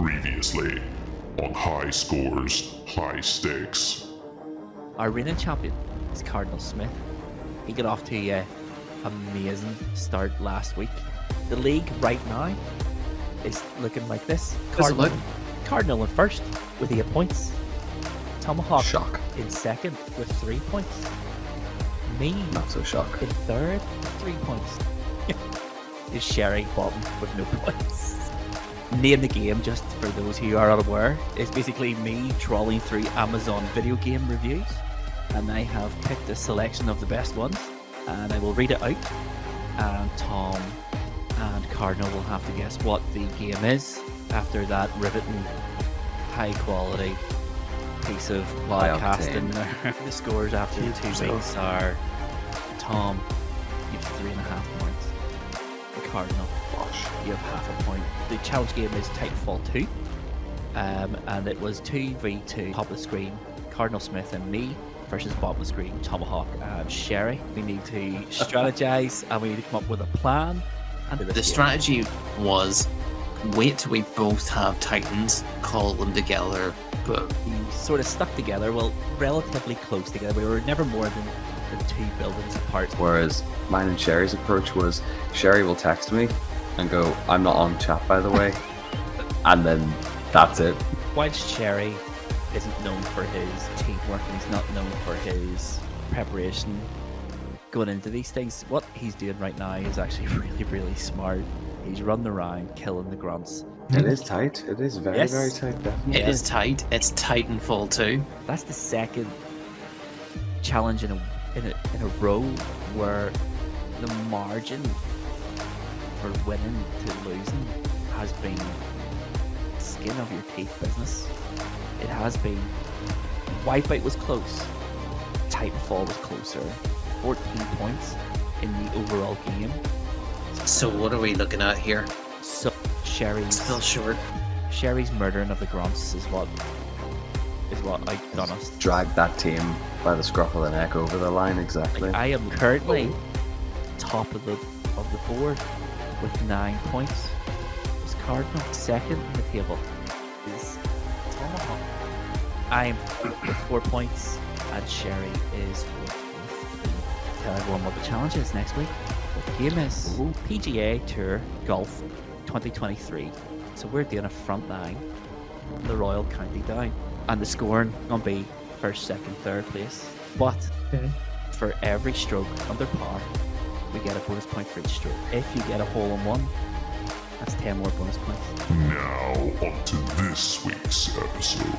Previously on High Scores, High Stakes. Our reigning champion is Cardinal Smith. He got off to an amazing start last week. The league right now is looking like this. Cardinal in first with 8 points. Tomahawk Shock. in second with 3 points. Me Not so shock. in third with 3 points. Is Sherry bottom with no points. Name the game, just for those who are unaware, is basically me trawling through Amazon video game reviews, and I have picked a selection of the best ones, and I will read it out, and Tom and Cardinal will have to guess what the game is after that riveting, high quality piece of podcasting. The scores after 2 weeks are: Tom, you have 3.5 points. The Cardinal, you have half a point. The challenge game is Titanfall 2, and it was 2v2 top of the screen, Cardinal Smith and me versus bottom of the screen, Tomahawk and Sherry. We need to strategize and we need to come up with a plan. And the strategy was wait till we both have Titans, call them together, but we sort of stuck together, well, relatively close together. We were never more than 2 buildings apart. Whereas mine and Sherry's approach was Sherry will text me and go, I'm not on chat by the way. And then that's it. Whilst Sherry isn't known for his teamwork and he's not known for his preparation going into these things, what he's doing right now is actually really, really smart. He's running around killing the grunts. It is tight. It is very, very tight, definitely. It is tight. It's Titanfall 2. That's the second challenge in a row where the margin for winning to losing has been skin of your teeth business. It has been. Wipeout was close. Titanfall was closer. 14 points in the overall game. So what are we looking at here? So Sherry's still short. Sherry's murdering of the grunts is what outdone us. Drag that team by the scruff of the neck over the line, exactly. Like, I am currently top of the board with 9 points. Is Cardinal second on the table? Is Tomahawk? I am with 4 points, and Sherry is fourth. Tell everyone what the challenge is next week. What the game is PGA Tour Golf 2023. So we're doing a front nine, the Royal County down, and the scoring gonna be first, second, third place. But for every stroke under par, we get a bonus point for each stroke. If you get a hole in one, that's 10 more bonus points. Now, on to this week's episode.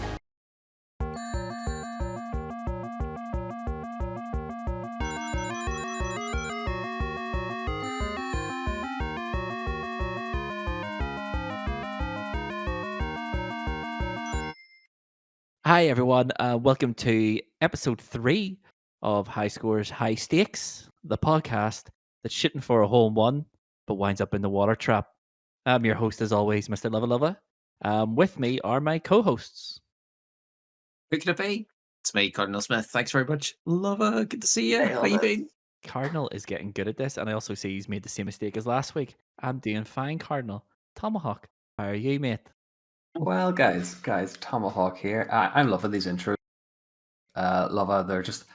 Hi everyone, welcome to episode 3 of High Scores, High Stakes, the podcast that's shooting for a hole in one, but winds up in the water trap. I'm your host as always, Mr Luvva Luvva. With me are my co-hosts. Who could it be? It's me, Cardinal Smith. Thanks very much. Luvva, good to see you. How you been? Cardinal is getting good at this, and I also see he's made the same mistake as last week. I'm doing fine, Cardinal. Tomahawk, how are you, mate? Well, guys, Tomahawk here. I'm loving these intros. Luvva, they're just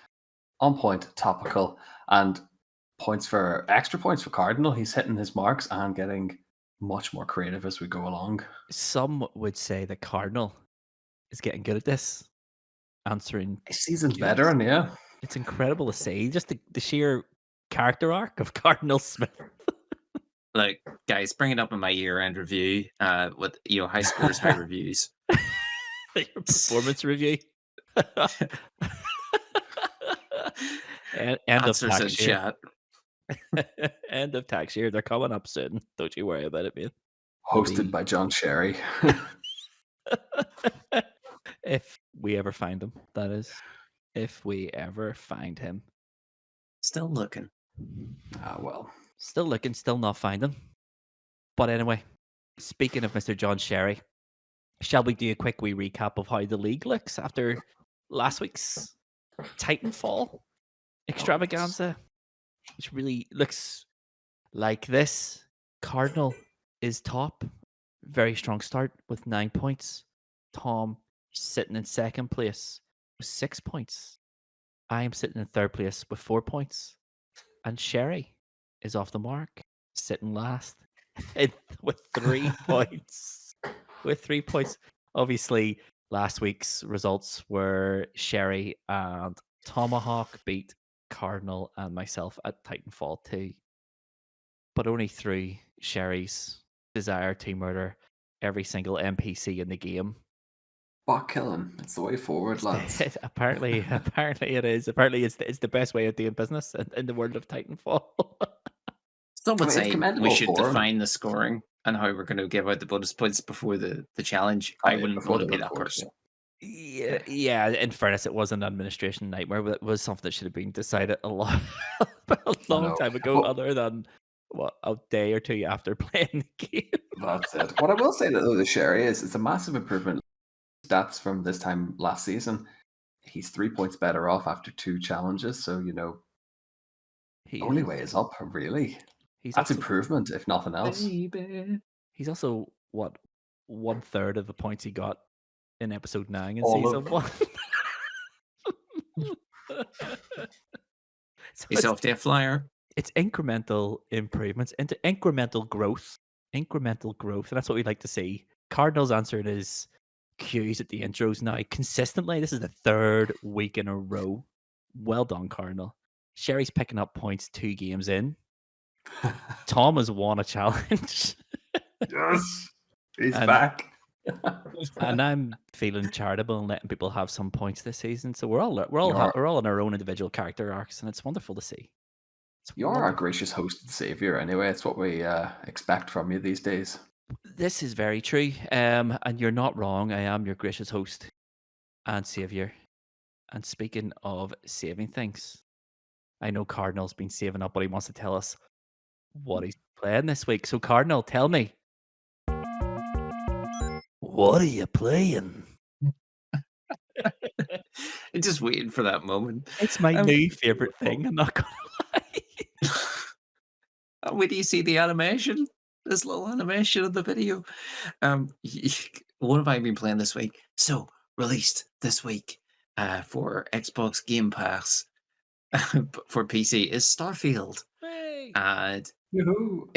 on point, topical, and extra points for Cardinal. He's hitting his marks and getting much more creative as we go along. Some would say that Cardinal is getting good at this, answering. A seasoned veteran, yeah. It's incredible to see, just the sheer character arc of Cardinal Smith. Look, guys, bring it up in my year-end review with high scores, high reviews. Your performance review. End of tax year. End of tax year. They're coming up soon. Don't you worry about it, man. Hosted by John Sherry. If we ever find him, that is. If we ever find him. Still looking. Well. Still looking, still not finding. But anyway, speaking of Mr. John Sherry, shall we do a quick wee recap of how the league looks after last week's Titanfall extravaganza? Which really looks like this. Cardinal is top very strong start with 9 points. Tom sitting in second place with 6 points. I am sitting in third place with 4 points. And Sherry is off the mark, sitting last with 3 points. With 3 points. Obviously, last week's results were Sherry and Tomahawk beat Cardinal and myself at Titanfall 2. But only through Sherry's desire to murder every single NPC in the game. Bot killing. It's the way forward, lads. apparently it is. Apparently it's the best way of doing business in the world of Titanfall. Some would It's say we commendable should for him. define the scoring and how we're going to give out the bonus points before the challenge. Oh, I yeah, wouldn't before want to the be that record, person. Yeah. In fairness, it was an administration nightmare, but it was something that should have been decided a long know. time ago, Well- other than a day or two after playing the game. That's it. What I will say though, the Sherry is it's a massive improvement. Stats from this time last season. He's 3 points better off after 2 challenges. So He only is. way is up, really. He's That's also, improvement, if nothing else. Baby. he's also what 1/3 of the points he got in episode 9 in All season of- 1. So He's off to a flyer. it's incremental improvements into incremental growth. Incremental growth. And that's what we'd like to see. Cardinals answering his cues at the intros now consistently. This is the 3rd week in a row. Well done, Cardinal. Sherry's picking up points 2 games in. Tom has won a challenge. Yes, he's And- back. And I'm feeling charitable and letting people have some points this season. So we're all You on our own individual character arcs, and it's wonderful to see. It's You are a wonderful. gracious host and savior, anyway. It's what we expect from you these days. This is very true. And you're not wrong. I am your gracious host and savior. And speaking of saving things, I know Cardinal's been saving up, but he wants to tell us what he's playing this week. So, Cardinal, tell me. What are you playing? I'm just waiting for that moment. It's my Um, new favorite thing. I'm not gonna lie. Where do you see the animation? This little animation of the video. What have I been playing this week? So, released this week for Xbox Game Pass for PC is Starfield. Hey. And Yoo-hoo.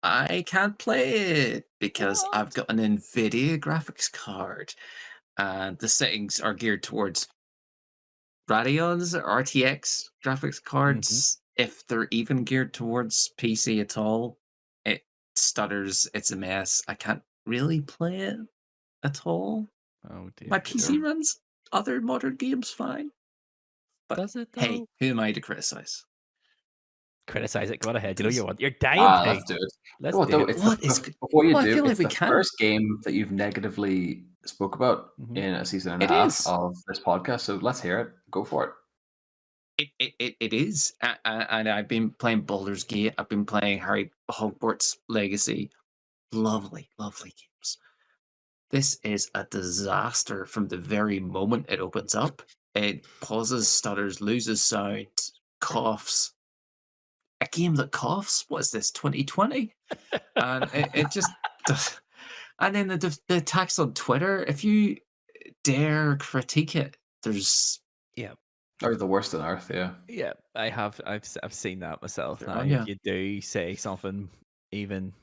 I can't play it because I've What? got an NVIDIA graphics card, and the settings are geared towards Radeon's RTX graphics cards. If they're even geared towards PC at all, it stutters. It's a mess. I can't really play it at all. Oh dear. My PC runs other modern games fine. But Does it though? hey, who am I to criticize? Criticize it. Go on ahead. You know Does- you want. You're dying to. Let's do it. Let's No, do though, it. it's What the, is- before you Well, I do, feel like it's we the can. first game that you've negatively spoke about Mhm. in a season and a It half is. of this podcast. So let's hear it. Go for it. It is, and I've been playing Baldur's Gate. I've been playing Hogwarts Legacy. Lovely, lovely games. This is a disaster from the very moment it opens up. It pauses, stutters, loses sound, coughs. A game that coughs? What is this, 2020? And it just does. And then the attacks on Twitter, if you dare critique it, there's Or the worst on earth, yeah. Yeah, I have. I've seen that myself. Good Now, on if ya. you do say something even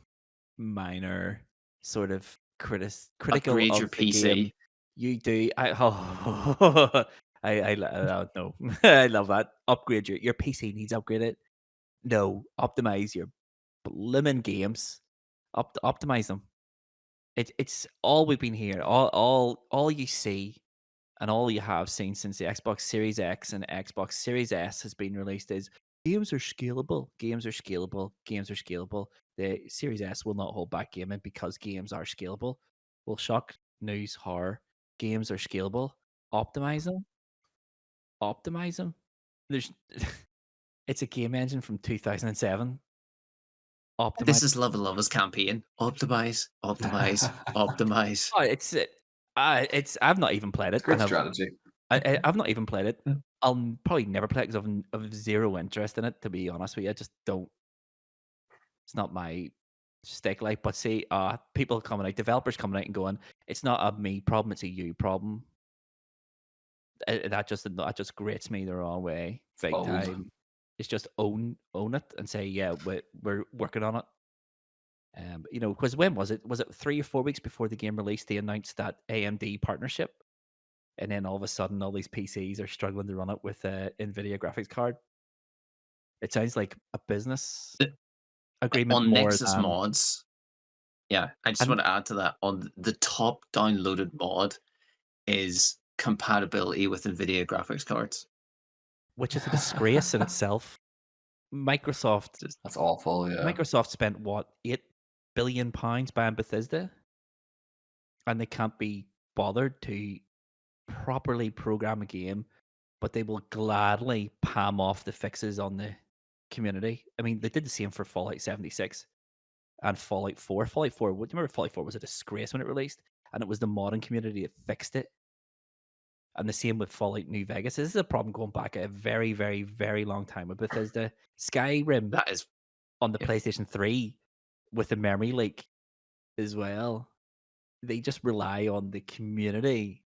minor, sort of critical upgrade of your the game, PC. you do. I no, I love that. Upgrade your PC needs upgraded. No, optimize your blimmin' games. Optimize them. It's all we've been here. All you see and all you have seen since the Xbox Series X and Xbox Series S has been released is games are scalable. Games are scalable. Games are scalable. The Series S will not hold back gaming because games are scalable. Well, shock, news, horror. Games are scalable. Optimize them. Optimize them. There's, it's a game engine from 2007. Optimize. This is Luvva Luvva's campaign. Optimize, optimize, optimize. Oh, it's. I've not even played it. Great and strategy. I've not even played it. Yeah. I'll probably never play it because of zero interest in it. To be honest with you, I just don't. It's not my stick like, but see, people coming out, developers coming out and going, it's not a me problem, it's a you problem. That just grates me the wrong way, It's big bold. time. It's just own it and say, yeah, we're working on it. Because when was it? Was it 3 or 4 weeks before the game released? They announced that AMD partnership, and then all of a sudden, all these PCs are struggling to run it with a NVIDIA graphics card. It sounds like a business The- agreement On more Nexus than. mods, yeah, I just And want to add to that. On the top downloaded mod is compatibility with NVIDIA graphics cards. which is a disgrace in itself. Microsoft Just That's awful. Yeah. Microsoft spent what, £8 billion buying Bethesda, and they can't be bothered to properly program a game, but they will gladly palm off the fixes on the community. I mean, they did the same for Fallout 76 and Fallout 4. Fallout 4, what do you remember? Fallout 4 was a disgrace when it released, and it was the modding community that fixed it. And the same with Fallout New Vegas. This is a problem going back a very, very, very long time with Bethesda. Skyrim that is on the yeah. PlayStation 3 with the memory leak as well. They just rely on the community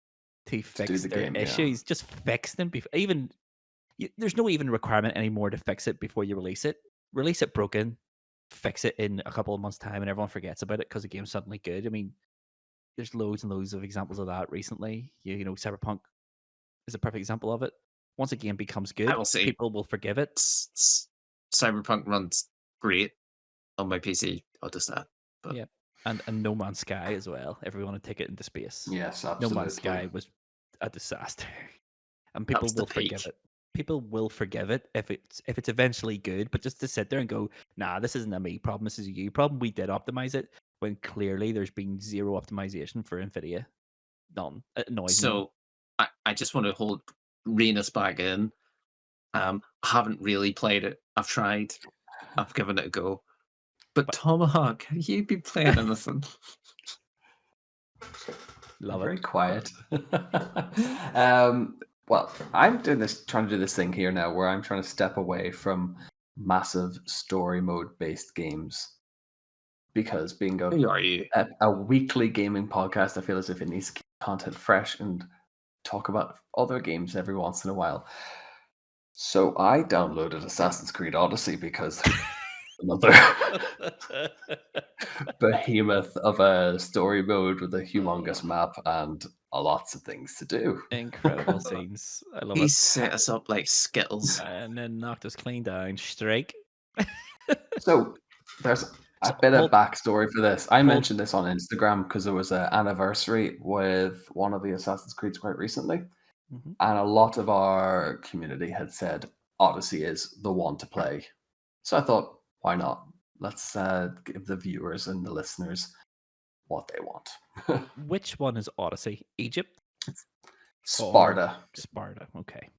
to fix the their game, yeah. issues. Just fix them. There's no even requirement anymore to fix it before you release it. Release it broken, fix it in a couple of months' time, and everyone forgets about it because the game's suddenly good. I mean, there's loads and loads of examples of that recently. Cyberpunk is a perfect example of it. Once a game becomes good, I will say people will forgive it. Cyberpunk runs great on my PC. I'll just add. But Yeah. And No Man's Sky as well. Everyone to take it into space. Yes, No absolutely. Man's Sky was a disaster. And that people was the will forgive peak. it. People will forgive it if it's eventually good, but just to sit there and go, nah, this isn't a me problem, this is a you problem. We did optimize it when clearly there's been zero optimization for NVIDIA. None. It annoys me. So I just want to rein us back in. I haven't really played it. I've tried. I've given it a go. But Tomahawk, have you been playing anything? Love Very it. quiet. Well, I'm trying to do this thing here now where I'm trying to step away from massive story mode based games because being Who are you? a weekly gaming podcast, I feel as if it needs to keep content fresh and talk about other games every once in a while. So I downloaded Assassin's Creed Odyssey because another behemoth of a story mode with a humongous map and lots of things to do. Incredible scenes. I love He it. set us up like Skittles. And then knocked us clean down. Strike. So there's a So, bit of hold- backstory for this. I mentioned this on Instagram because there was an anniversary with one of the Assassin's Creeds quite recently. Mhm. And a lot of our community had said Odyssey is the one to play. So I thought, why not? Let's give the viewers and the listeners what they want. Which one is Odyssey? Egypt? Sparta. Sparta. Okay.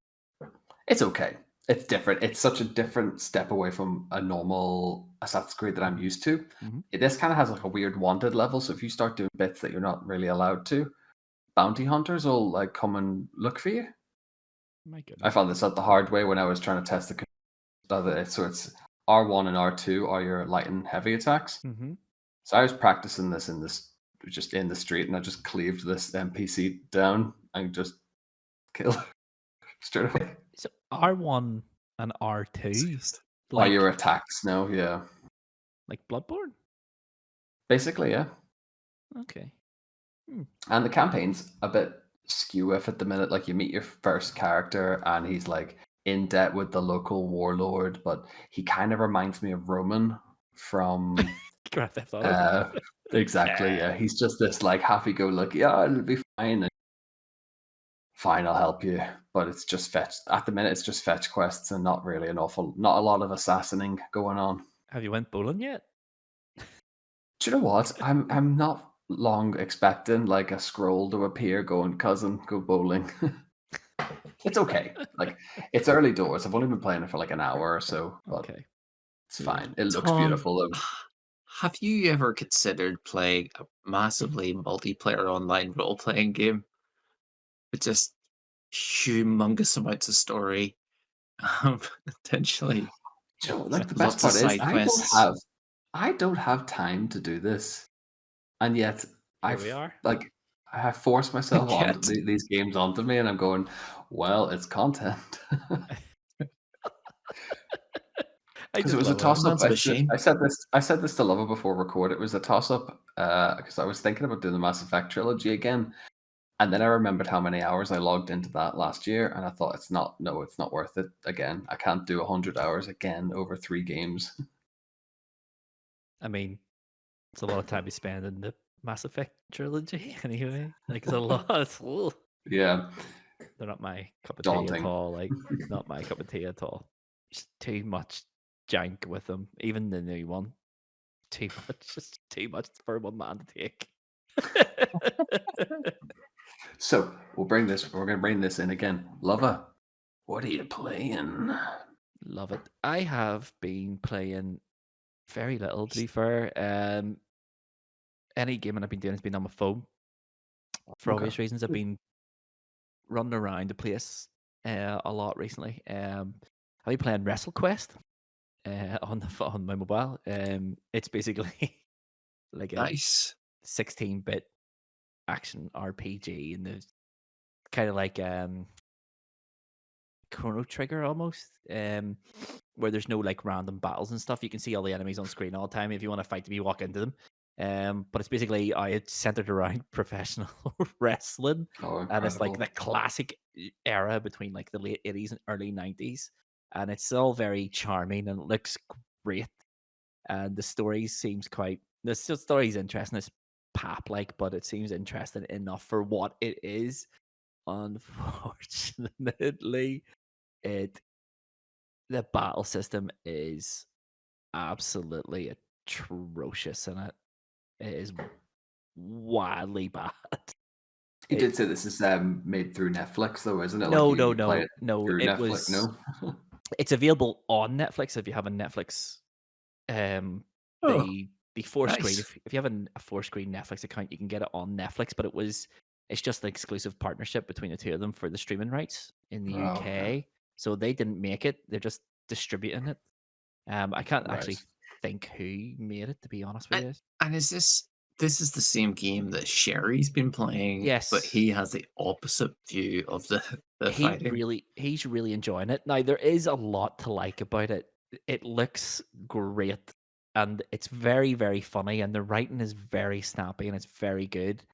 It's okay. It's different. It's such a different step away from a normal Assassin's Creed that I'm used to. Mhm. This kind of has like a weird wanted level. So if you start doing bits that you're not really allowed to, bounty hunters will like come and look for you. My goodness. I found this out the hard way when I was trying to test the. So it's R1 and R2 are your light and heavy attacks. Mm-hmm. So I was practicing this just in the street, and I just cleaved this NPC down and just killed straight away. So R1 and R2, Are your attacks now? Yeah, like Bloodborne. basically, yeah. Okay. And the campaign's a bit skew if at the minute. Like you meet your first character, and he's like in debt with the local warlord, but he kind of reminds me of Roman from Grand Theft Auto. exactly. Yeah, he's just this like happy-go-lucky. Yeah, it'll be fine. Fine, I'll help you. But it's just fetch. At the minute, it's just fetch quests and not really not a lot of assassinating going on. Have you went bowling yet? Do you know what? I'm not long expecting like a scroll to appear going, cousin, go bowling. It's okay. Like it's early doors. I've only been playing it for like an hour or so. But Okay. it's fine. It looks Tom, beautiful though. Have you ever considered playing a massively multiplayer online role-playing game with just humongous amounts of story, potentially? You know, like the Lots best of part is side quests. I don't have time to do this, and yet Here we I've are. like I have forced myself on Yet. these games onto me, and I'm going, well, it's content. I Because it just was a love it. toss up. Man's a machine. I said this to Lover before record. It was a toss up because I was thinking about doing the Mass Effect trilogy again, and then I remembered how many hours I logged into that last year, and I thought it's not. No, it's not worth it. Again, I can't do 100 hours again over 3 games. I mean, it's a lot of time you spend in the Mass Effect trilogy anyway. Like, it's a lot. Ugh. Yeah, They're not my cup of tea at daunting. all. Like, not my cup of tea at all. Just too much jank with them. Even the new one. Too much. Just too much for one man to take. So we'll bring this. We're going to bring this in again. Lover, what are you playing? Love it. I have been playing very little, to be fair. Any gaming I've been doing has been on my phone. For Okay. obvious reasons, I've been running around the place a lot recently. I've been playing WrestleQuest on my mobile. It's basically like a Nice. 16-bit action RPG, and there's kind of like Chrono Trigger almost, where there's no like random battles and stuff. You can see all the enemies on screen all the time. If you want to fight them, you walk into them. But it's basically it's centered around professional wrestling, Oh, and it's like incredible. the classic era between like the late 80s and early 90s, and it's all very charming and it looks great. And the story seems quite story's interesting. It's pap like, but it seems interesting enough for what it is. Unfortunately, it the battle system is absolutely atrocious in it. It is wildly bad. You It did say this is made through Netflix, though, isn't it? Like no, no, you play no, it no. through It Netflix. was. No. It's available on Netflix if you have a Netflix. Um, Oh, the four screen. nice. If you have a four screen Netflix account, you can get it on Netflix. But it's just an exclusive partnership between the two of them for the streaming rights in the Oh, okay. UK. So they didn't make it; they're just distributing it. I can't Right. actually think who made it, to be honest with And, you. and is this is the same game that Sherry's been playing, but Yes, he has the opposite view of the fighting. he's really enjoying it. Now there is a lot to like about it. It looks great and it's very, very funny, and the writing is very snappy and it's very good.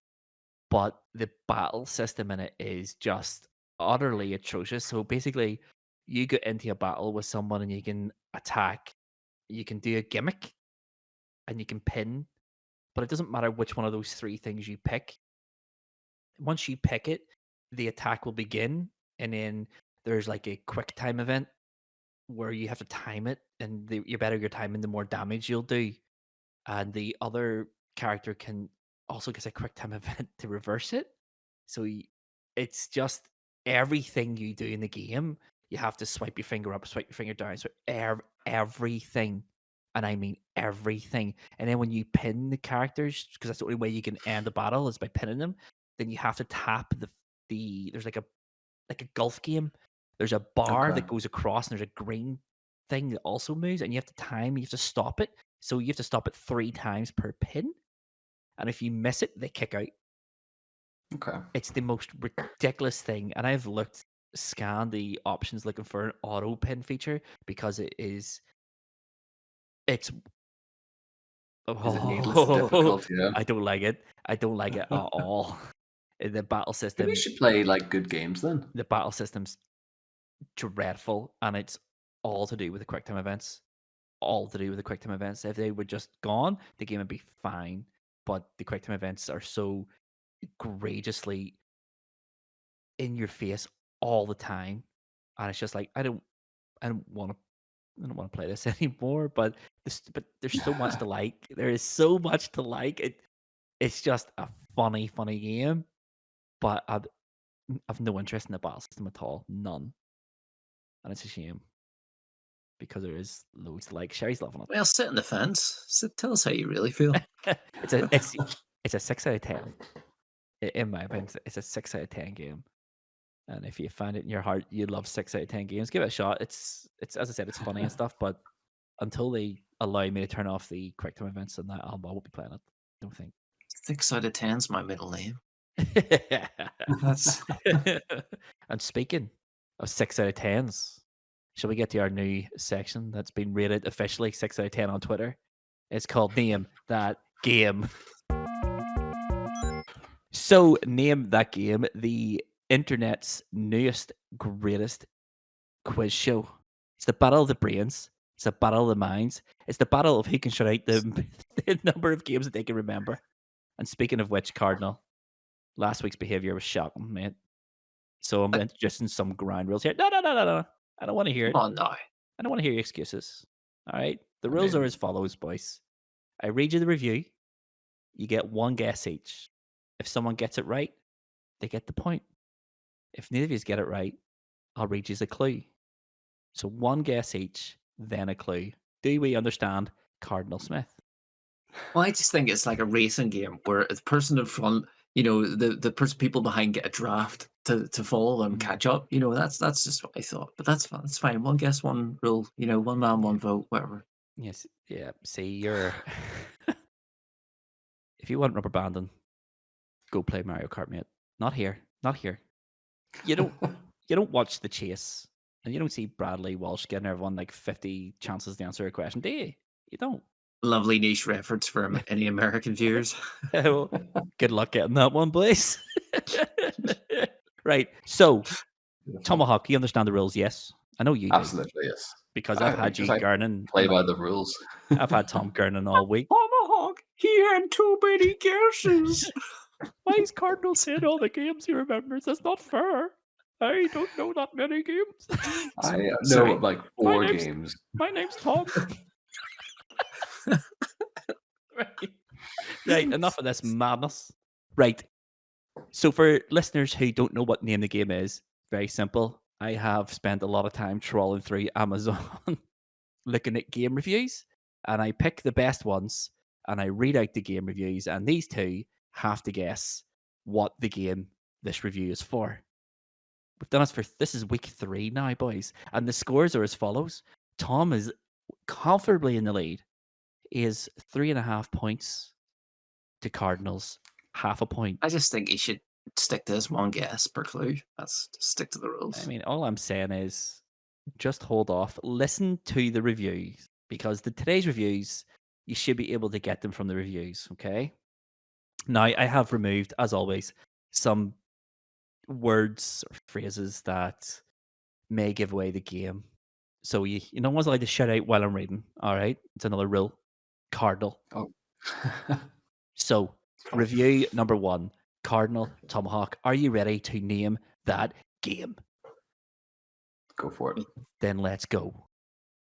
But the battle system in it is just utterly atrocious. So basically, you get into a battle with someone and you can attack, you can do a gimmick, and you can pin, but it doesn't matter which one of those three things you pick. Once you pick it, the attack will begin, and then there's like a quick time event where you have to time it, and the better your timing, the more damage you'll do. And the other character can also get a quick time event to reverse it. So it's just everything you do in the game, you have to swipe your finger up, swipe your finger down, so everything, and I mean everything. And then when you pin the characters, because that's the only way you can end the battle is by pinning them, then you have to tap there's like a golf game. There's a bar Okay. that goes across, and there's a green thing that also moves, and you have to stop it. So you have to stop it 3 times per pin, and if you miss it, they kick out. Okay. It's the most ridiculous thing, and I've scanned the options looking for an auto pin feature because it's Is it needless difficult? Yeah. I don't like it. I don't like it at all. The battle Maybe you system, should play like good games then. the battle system's dreadful, and it's all to do with the quick time events. All to do with the quick time events. If they were just gone, the game would be fine. But the quick time events are so egregiously in your face all the time, and it's just like I don't want to. I don't want to play this anymore. But there's so much to like. There is so much to like. It's just a funny, funny game. But I've no interest in the battle system at all. None. And it's a shame because there is loads to like. Sherry's loving it. Well, sit on the fence. Tell us how you really feel. it's a it's it's a 6 out of 10. In my opinion, it's a 6 out of 10 game. And if you find it in your heart you love 6 out of 10 games, give it a shot. It's as I said, it's funny and stuff, but until they allow me to turn off the quick time events and that, I won't be playing it. Don't think. 6 out of 10's my middle name. That's And speaking of 6 out of 10s, shall we get to our new section that's been rated officially 6 out of 10 on Twitter? It's called Name That Game. So, Name That Game, the internet's newest, greatest quiz show. It's the battle of the brains. It's the battle of the minds. It's the battle of who can shut out the number of games that they can remember. And speaking of which, Cardinal, last week's behavior was shocking, mate. So I'm introducing some ground rules here. No. I don't want to hear it. come on now. I don't want to hear your excuses. All right. The I rules mean- are as follows, boys. I read you the review. You get one guess each. If someone gets it right, they get the point. If neither of you get it right, I'll read you a clue. So one guess each, then a clue. Do we understand Cardinal Smith? Well, I just think it's like a racing game where the person in front, the people behind get a draft to follow them, catch up. That's just what I thought. But that's fine. That's fine. One guess, one rule. One man, one vote. Whatever. Yes. Yeah. See, you're. If you want rubber banding, go play Mario Kart, mate. Not here. Not here. You don't. You don't watch The Chase, and you don't see Bradley Walsh getting everyone like 50 chances to answer a question, do you? You don't. Lovely niche reference for any American viewers. Well, good luck getting that one, boys. Right. So, Tomahawk, you understand the rules? Yes. I know you do. Absolutely, yes. Because I've had you Because I gurning. play by the rules. I've had Tom gurning all week. Tomahawk, he had too many guesses. Why is Cardinal saying all the games he remembers? That's not fair. I don't know that many games. I know Sorry. like My 4 name's- games. My name's Tom. Right, enough of this madness. Right. So for listeners who don't know what Name the Game is, very simple. I have spent a lot of time trawling through Amazon looking at game reviews, and I pick the best ones and I read out the game reviews, and these two have to guess what the game this review is for. We've done this is week 3 now, boys, and the scores are as follows. Tom is comfortably in the lead. He is 3.5 points to Cardinals, half a point. I just think he should stick to this one guess per clue. That's just stick to the rules. I mean, all I'm saying is just hold off. Listen to the reviews, because today's reviews, you should be able to get them from the reviews, okay? Now, I have removed, as always, some words or phrases that may give away the game. So you no one's allowed to shout out while I'm reading, all right? It's another rule. Cardinal. Oh. So, review number 1. Cardinal, Tomahawk, are you ready to name that game? Go for it. Then let's go.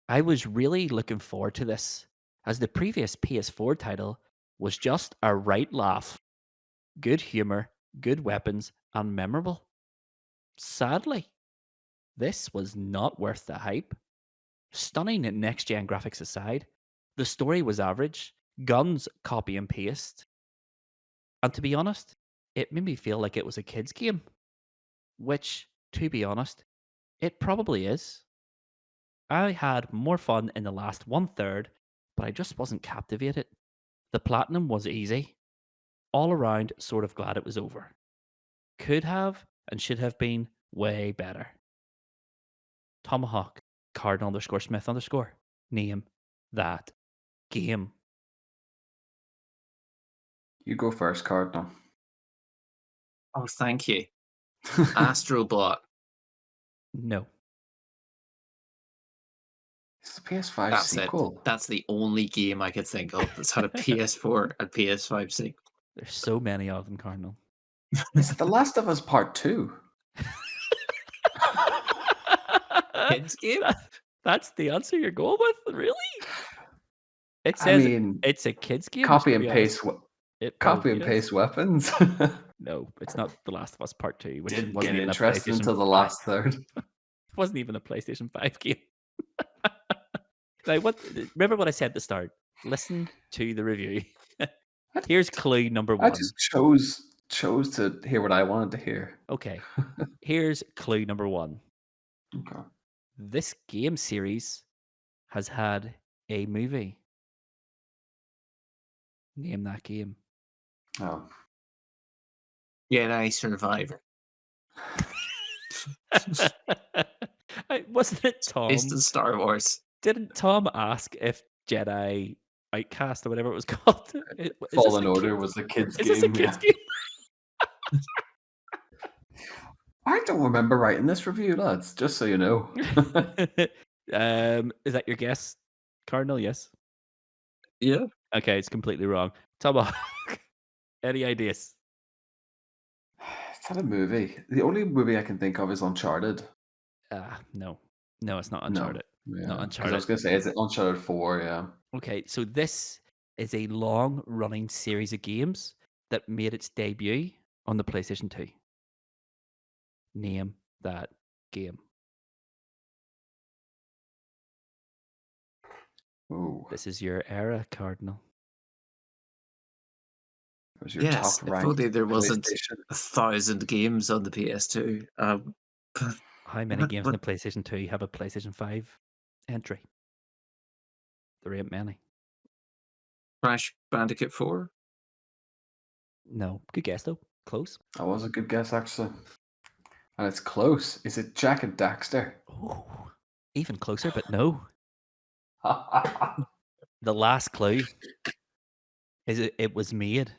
I was really looking forward to this, as the previous PS4 title was just a right laugh, good humor, good weapons, and memorable. Sadly, this was not worth the hype. Stunning next-gen graphics aside, the story was average, guns copy and paste, and to be honest, it made me feel like it was a kid's game, which, to be honest, it probably is. I had more fun in the last 1/3, but I just wasn't captivated. The platinum was easy. All around, sort of glad it was over. Could have and should have been way better. Tomahawk, Cardinal_Smith_. Name that game. You go first, Cardinal. Oh, thank you. Astrobot. No. It's a PS5 That's sequel. it. That's the only game I could think of that's had a PS4 and PS5 sequel. There's so many of them, Cardinal. It's The Last of Us Part 2. Kids game? That's the answer you're going with? Really? It I says mean, it's a kid's game. copy let's and be paste. honest. It Copy probably and is. paste weapons. No, it's not The Last of Us Part 2, which Didn't wasn't get even a interested PlayStation until the 5. last third. It wasn't even a PlayStation 5 game. Now, remember what I said at the start? Listen to the review. Here's clue number 1. I just chose to hear what I wanted to hear. Okay. Here's clue number 1. Okay. This game series has had a movie. Name that game. Oh. Jedi Survivor. Wasn't it Tom? Based on Star Wars. Didn't Tom ask if Jedi Outcast or whatever it was called? Is this Fallen a Order kid- was a kid's Is game. this a kid's yeah. game? I don't remember writing this review, lads, just so you know. Is that your guess, Cardinal? Yes. Yeah. Okay, it's completely wrong. Tomahawk. Any ideas? Is that a movie? The only movie I can think of is Uncharted. No. No, it's not No. Uncharted. Yeah. Not 'cause Uncharted. I was going to say, is it Uncharted 4? Yeah. Okay, so this is a long-running series of games that made its debut on the PlayStation 2. Name that game. Ooh. This is your era, Cardinal. It was your Yes, top if ranked only there wasn't PlayStation. 1,000 games on the PS2. How many What- games what- on the PlayStation 2 have a PlayStation 5 entry? There ain't many. Crash Bandicoot 4? No. Good guess, though. Close. That was a good guess, actually. And it's close. Is it Jack and Daxter? Oh, even closer, but no. The last clue is it was made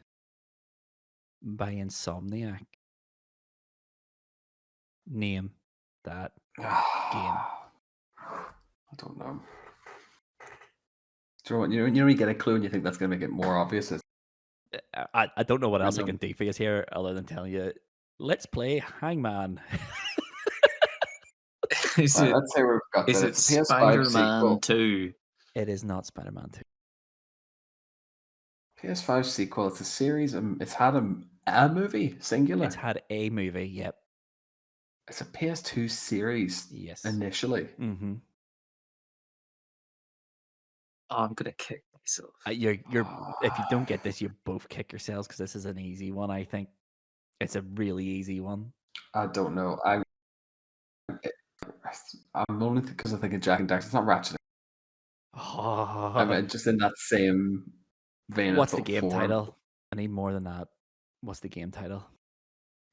by Insomniac. Name that game. I don't know. Do you know what? You know when you get a clue and you think that's going to make it more obvious? I don't know what I else I don't. can do for you here other than telling you, let's play Hangman. Is Right, it, let's say we've got is that. it It's a PS5 Spider-Man sequel. 2? It is not Spider-Man 2. PS5 sequel. It's a series. It's had a movie, singular. It's had a movie, yep. It's a PS2 series Yes. initially. Mm-hmm. Oh, I'm going to kick myself. You're if you don't get this, you both kick yourselves because this is an easy one, I think. It's a really easy one. I don't know. I'm only because I think of Jack and Daxter. It's not Ratchet. I mean, just in that same vein. What's of the game form. title? I need more than that. What's the game title?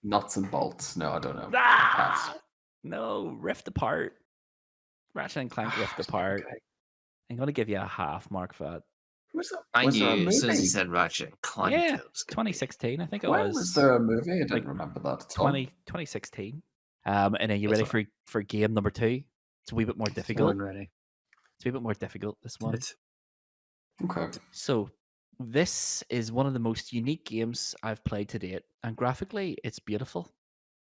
Nuts and bolts. No, I don't know. Ah! No, Rift Apart. Ratchet and Clank Rift Apart. Okay. I'm going to give you a half mark for that. Was I there a knew as soon as movie? he said Ratchet and Clank. Yeah, it was gonna be- 2016, I think it When was. was there a movie? I didn't like remember that at all. 2016. And are you That's ready for game number 2? It's a wee bit more difficult. I'm ready. It's a wee bit more difficult, this one. Okay. So, this is one of the most unique games I've played to date, and graphically, it's beautiful.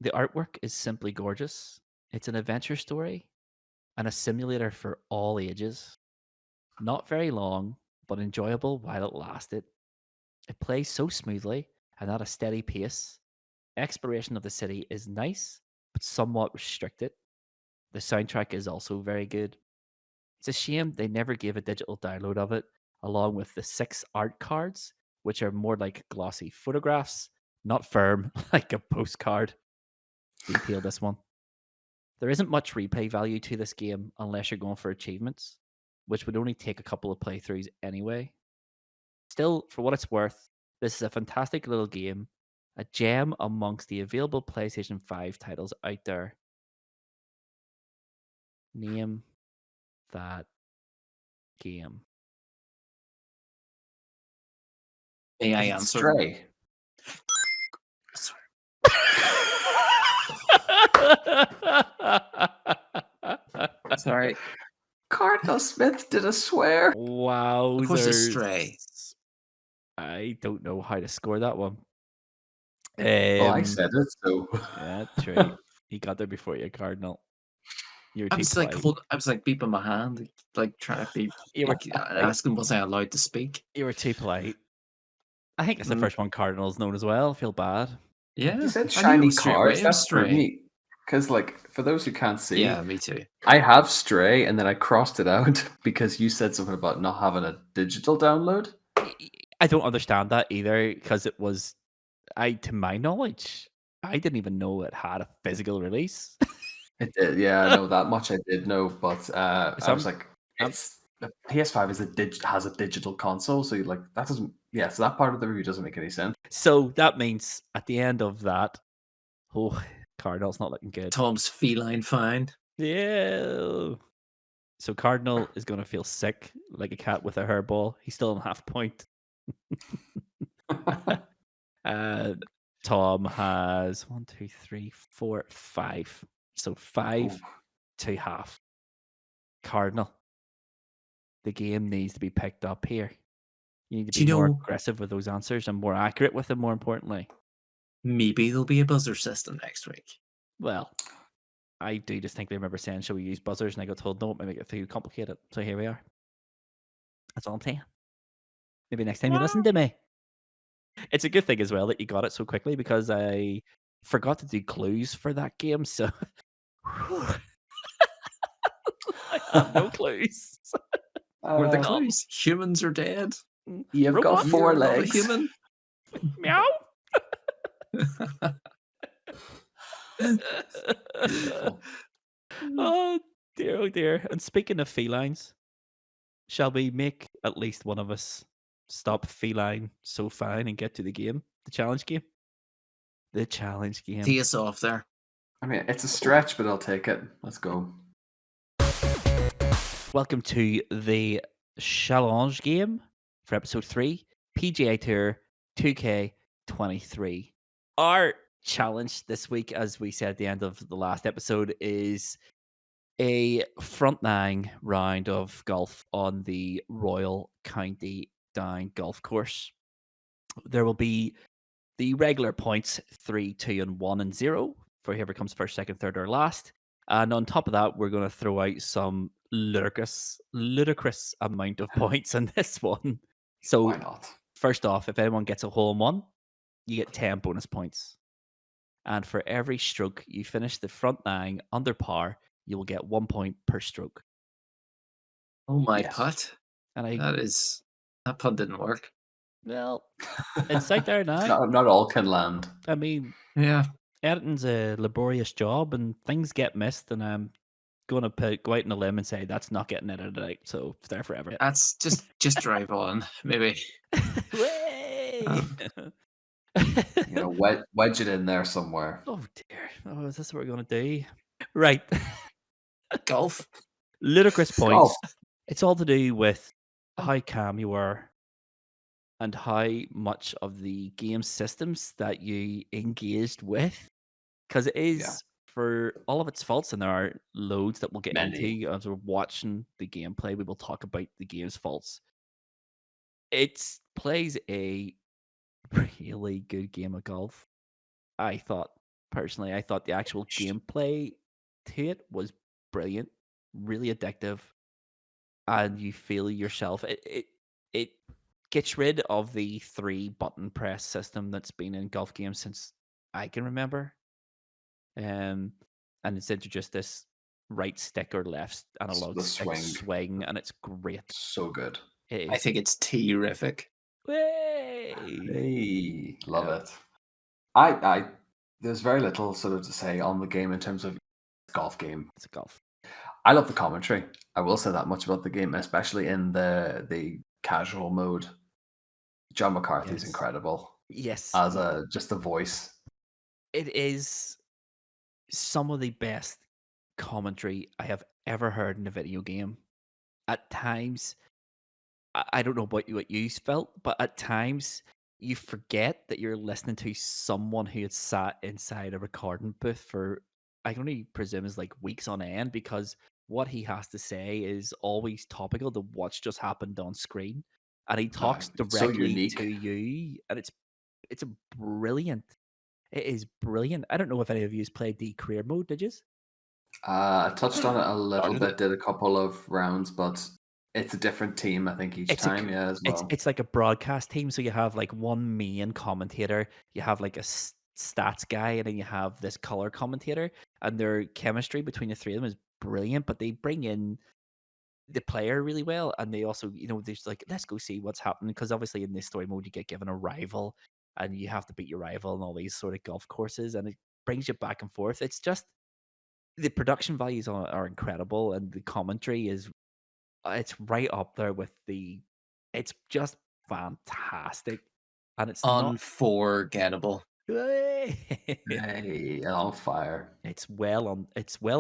The artwork is simply gorgeous. It's an adventure story and a simulator for all ages. Not very long, but enjoyable while it lasted. It plays so smoothly and at a steady pace. Exploration of the city is nice, but somewhat restricted. The soundtrack is also very good. It's a shame they never gave a digital download of it, along with the 6 art cards, which are more like glossy photographs, not firm like a postcard. Detail this one. There isn't much replay value to this game unless you're going for achievements, which would only take a couple of playthroughs anyway. Still, for what it's worth, this is a fantastic little game, a gem amongst the available PlayStation 5 titles out there. Name that game. May I Is it answer? Stray. Sorry. Cardinal Smith did a swear. Wow. Of course it's Stray. I don't know how to score that one. Well, I said it, so. Yeah, true. He got there before you, Cardinal. You were I too was like, polite. I was like beeping my hand, like trying to be, You were, like, asking was I allowed to speak. you were too polite. I think it's the Mm. first one Cardinal's known as well. I feel bad. Yeah, You said I knew it shiny was straight away, cards. it was That's Stray. pretty. Because, like, for those who can't see, Yeah, me too. I have Stray, and then I crossed it out because you said something about not having a digital download. I don't understand that either because it was, to my knowledge, I didn't even know it had a physical release. It did, yeah, I know that much. I did know, but I was like, I'm- it's the PS5 has a digital console, so that doesn't. Yeah, so that part of the review doesn't make any sense. So that means at the end of that, oh, Cardinal's not looking good. Tom's feline find. Yeah. So Cardinal is going to feel sick like a cat with a hairball. He's still on half point. Tom has 1, 2, 3, 4, 5. So 5 Ooh. to half. Cardinal, the game needs to be picked up here. You need to Do be you more know- aggressive with those answers and more accurate with them, more importantly. Maybe there'll be a buzzer system next week. Well, I do distinctly remember saying, shall we use buzzers? And I got told, no, it might make it too complicated. So here we are. That's all I'm saying. Maybe next time you listen to me. It's a good thing as well that you got it so quickly because I forgot to do clues for that game. So I had no clues. Were the Uh, clues humans are dead? You've got Robot? 4 You're not a legs. human. Meow. Beautiful. Oh dear. And speaking of felines, shall we make at least one of us stop feline so fine and get to the game? The challenge game? The challenge game. Tee us off there. I mean, it's a stretch, but I'll take it. Let's go. Welcome to the challenge game for episode 3, PGA Tour 2K23. Our challenge this week, as we said at the end of the last episode, is a front nine round of golf on the Royal County Down golf course. There will be the regular points 3, 2, and 1 and 0 for whoever comes first, second, third, or last. And on top of that, we're going to throw out some ludicrous amount of points in this one. So Why not? first off, if anyone gets a hole in one, you get 10 bonus points. And for every stroke you finish the front nine under par, you will get 1 point per stroke. Oh my Yes. putt. And That putt didn't work. well, it's out there now. Not all can land. I mean, Yeah. editing's a laborious job and things get missed, and I'm going to go out on a limb and say that's not getting edited out, so it's there forever. That's just drive on, maybe. Way! Wedge it in there somewhere. Oh dear. Oh, is this what we're going to do? Right. Golf. Ludicrous points. Golf. It's all to do with how calm you are and how much of the game systems that you engaged with. Because it is, for all of its faults, and there are loads that we'll get Many. into as we're watching the gameplay, we will talk about the game's faults. It plays a really good game of golf. I thought the actual gameplay to it was brilliant, really addictive, and you feel yourself. It gets rid of the 3-button press system that's been in golf games since I can remember. And it's introduced this right stick or left analog The stick swing. swing, and it's great. So good. It is. I think it's terrific. Way! Hey, love Yeah. it. There's very little sort of to say on the game in terms of golf game. It's a golf. I love the commentary. I will say that much about the game, especially in the casual mode. John McCarthy's Yes. incredible Yes. as just the voice. It is some of the best commentary I have ever heard in a video game. At times, I don't know what you felt, but at times you forget that you're listening to someone who had sat inside a recording booth for, I can only presume, is like weeks on end, because what he has to say is always topical to what's just happened on screen, and he talks It's so directly unique. to you, and it's a brilliant. It is brilliant. I don't know if any of you played the career mode. Did you? I touched on it a little Started bit, did a couple of rounds, but it's a different team, I think, each time, as well. It's like a broadcast team. So you have like one main commentator, you have like a stats guy, and then you have this color commentator, and their chemistry between the three of them is brilliant. But they bring in the player really well, and they also, they're just like, let's go see what's happening, because obviously in this story mode you get given a rival, and you have to beat your rival and all these sort of golf courses, and it brings you back and forth. It's just the production values are incredible, and the commentary is it's right up there with the. It's just fantastic, and it's not. Unforgettable. Hey, on fire. It's well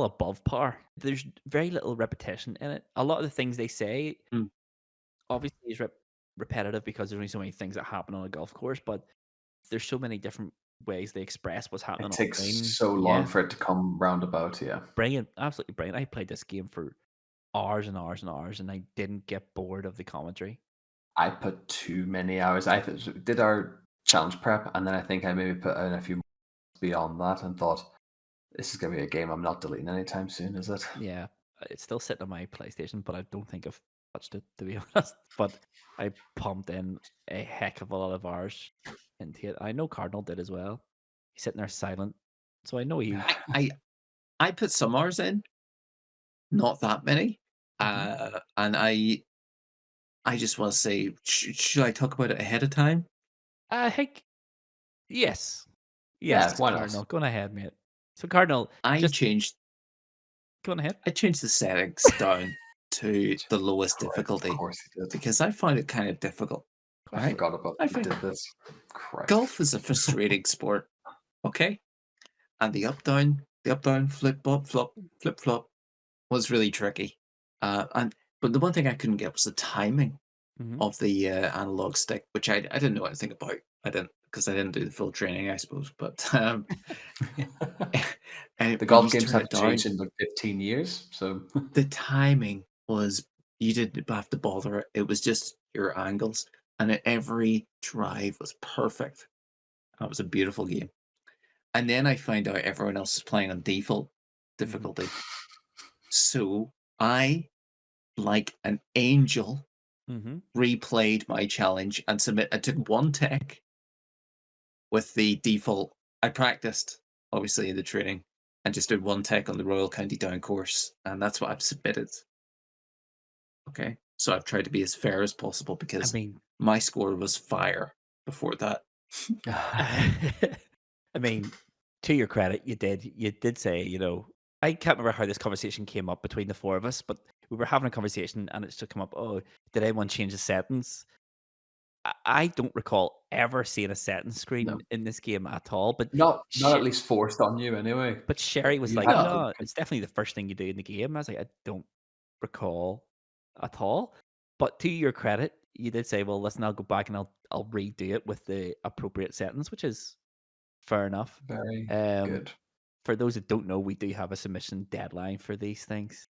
above par. There's very little repetition in it. A lot of the things they say Mm. obviously is repetitive because there's only so many things that happen on a golf course, but there's so many different ways they express what's happening It on the takes green. so long Yeah, for it to come roundabout, yeah. brilliant, absolutely brilliant. I played this game for hours and hours and hours, and I didn't get bored of the commentary. I put too many hours. Did our challenge prep, and then I think I maybe put in a few beyond that and thought, this is going to be a game I'm not deleting anytime soon, is it? Yeah, it's still sitting on my PlayStation, but I don't think I've touched it, to be honest. But I pumped in a heck of a lot of hours into it. I know Cardinal did as well. He's sitting there silent, so I know he. I, I I put some hours in, not that many. And I just want to say, should I talk about it ahead of time? I think yes, Yeah, yes, why Cardinal. not? Go on ahead, mate. So Cardinal, I just changed go on ahead. I changed the settings down to the lowest Christ, of difficulty course he did. because I find it kind of difficult. I Right? forgot about I that he find did this. Christ. golf is a frustrating sport. Okay, and the up down, flip flop was really tricky. But the one thing I couldn't get was the timing Hmm. of the analog stick, which I didn't know anything about. I didn't because I didn't do the full training, I suppose. But The when golf you games turn it haven't down, changed in like 15 years, so the timing was you didn't have to bother. It was just your angles, and every drive was perfect. That was a beautiful game. And then I find out everyone else is playing on default difficulty. So I, like an angel, Hmm. replayed my challenge and submit. I took one tech with the default. I practiced, obviously, in the training and just did one tech on the Royal County Down course. And that's what I've submitted. Okay. So I've tried to be as fair as possible I because mean, my score was fire before that. I mean, to your credit, you did say, I can't remember how this conversation came up between the four of us, but we were having a conversation and it's just come up, oh, did anyone change the settings? I don't recall ever seeing a settings screen no. in this game at all, Not at least forced on you anyway. but Sherry was You like, had No. no, it's definitely the first thing you do in the game. I was like, I don't recall at all. But to your credit, you did say, well, listen, I'll go back and I'll redo it with the appropriate settings, which is fair enough. very Um, good. for those that don't know, we do have a submission deadline for these things.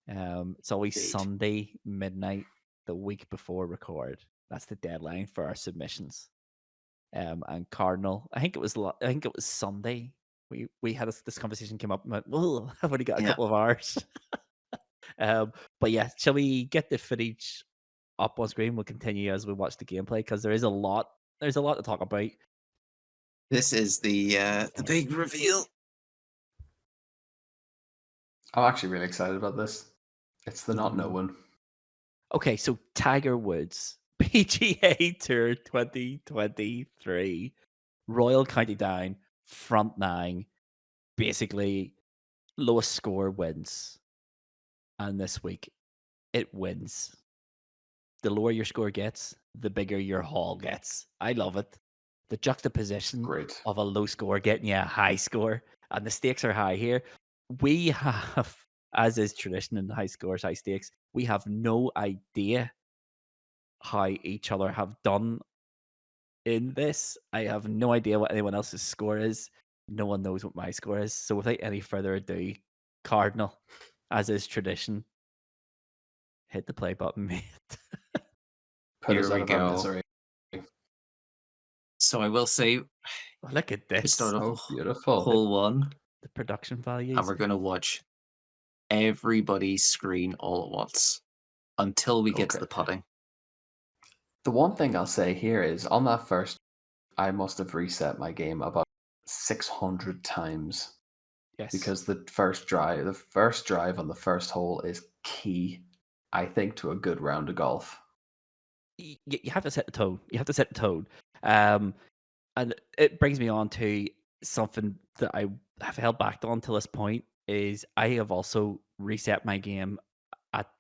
It's always Indeed. Sunday midnight, the week before record. That's the deadline for our submissions. And Cardinal, I think it was Sunday. We had this conversation came up and went, well, I've only got a Yeah. couple of hours. But yeah, shall we get the footage up on screen? We'll continue as we watch the gameplay because there's a lot to talk about. This is the big reveal. I'm actually really excited about this. It's the not Ooh. knowing. Okay, so Tiger Woods, PGA Tour 2023, Royal County Down, front nine, basically lowest score wins. And this week, it wins. The lower your score gets, the bigger your haul gets. I love it. The juxtaposition Great. of a low score getting you a high score, and the stakes are high here. We have, as is tradition in high scores, high stakes, we have no idea how each other have done in this. I have no idea what anyone else's score is. No one knows what my score is. So without any further ado, Cardinal, as is tradition, hit the play button, mate. Put us Here out we of our go. misery. So I will say, Look at we this. start off Oh, beautiful. hole one, The production and values. we're going to watch everybody's screen all at once until we get to Okay. the putting. The one thing I'll say here is on that first, I must have reset my game about 600 times Yes. because the first drive on the first hole is key, I think, to a good round of golf. You have to set the tone. You have to set the tone. And it brings me on to something that I have held back on till this point is I have also reset my game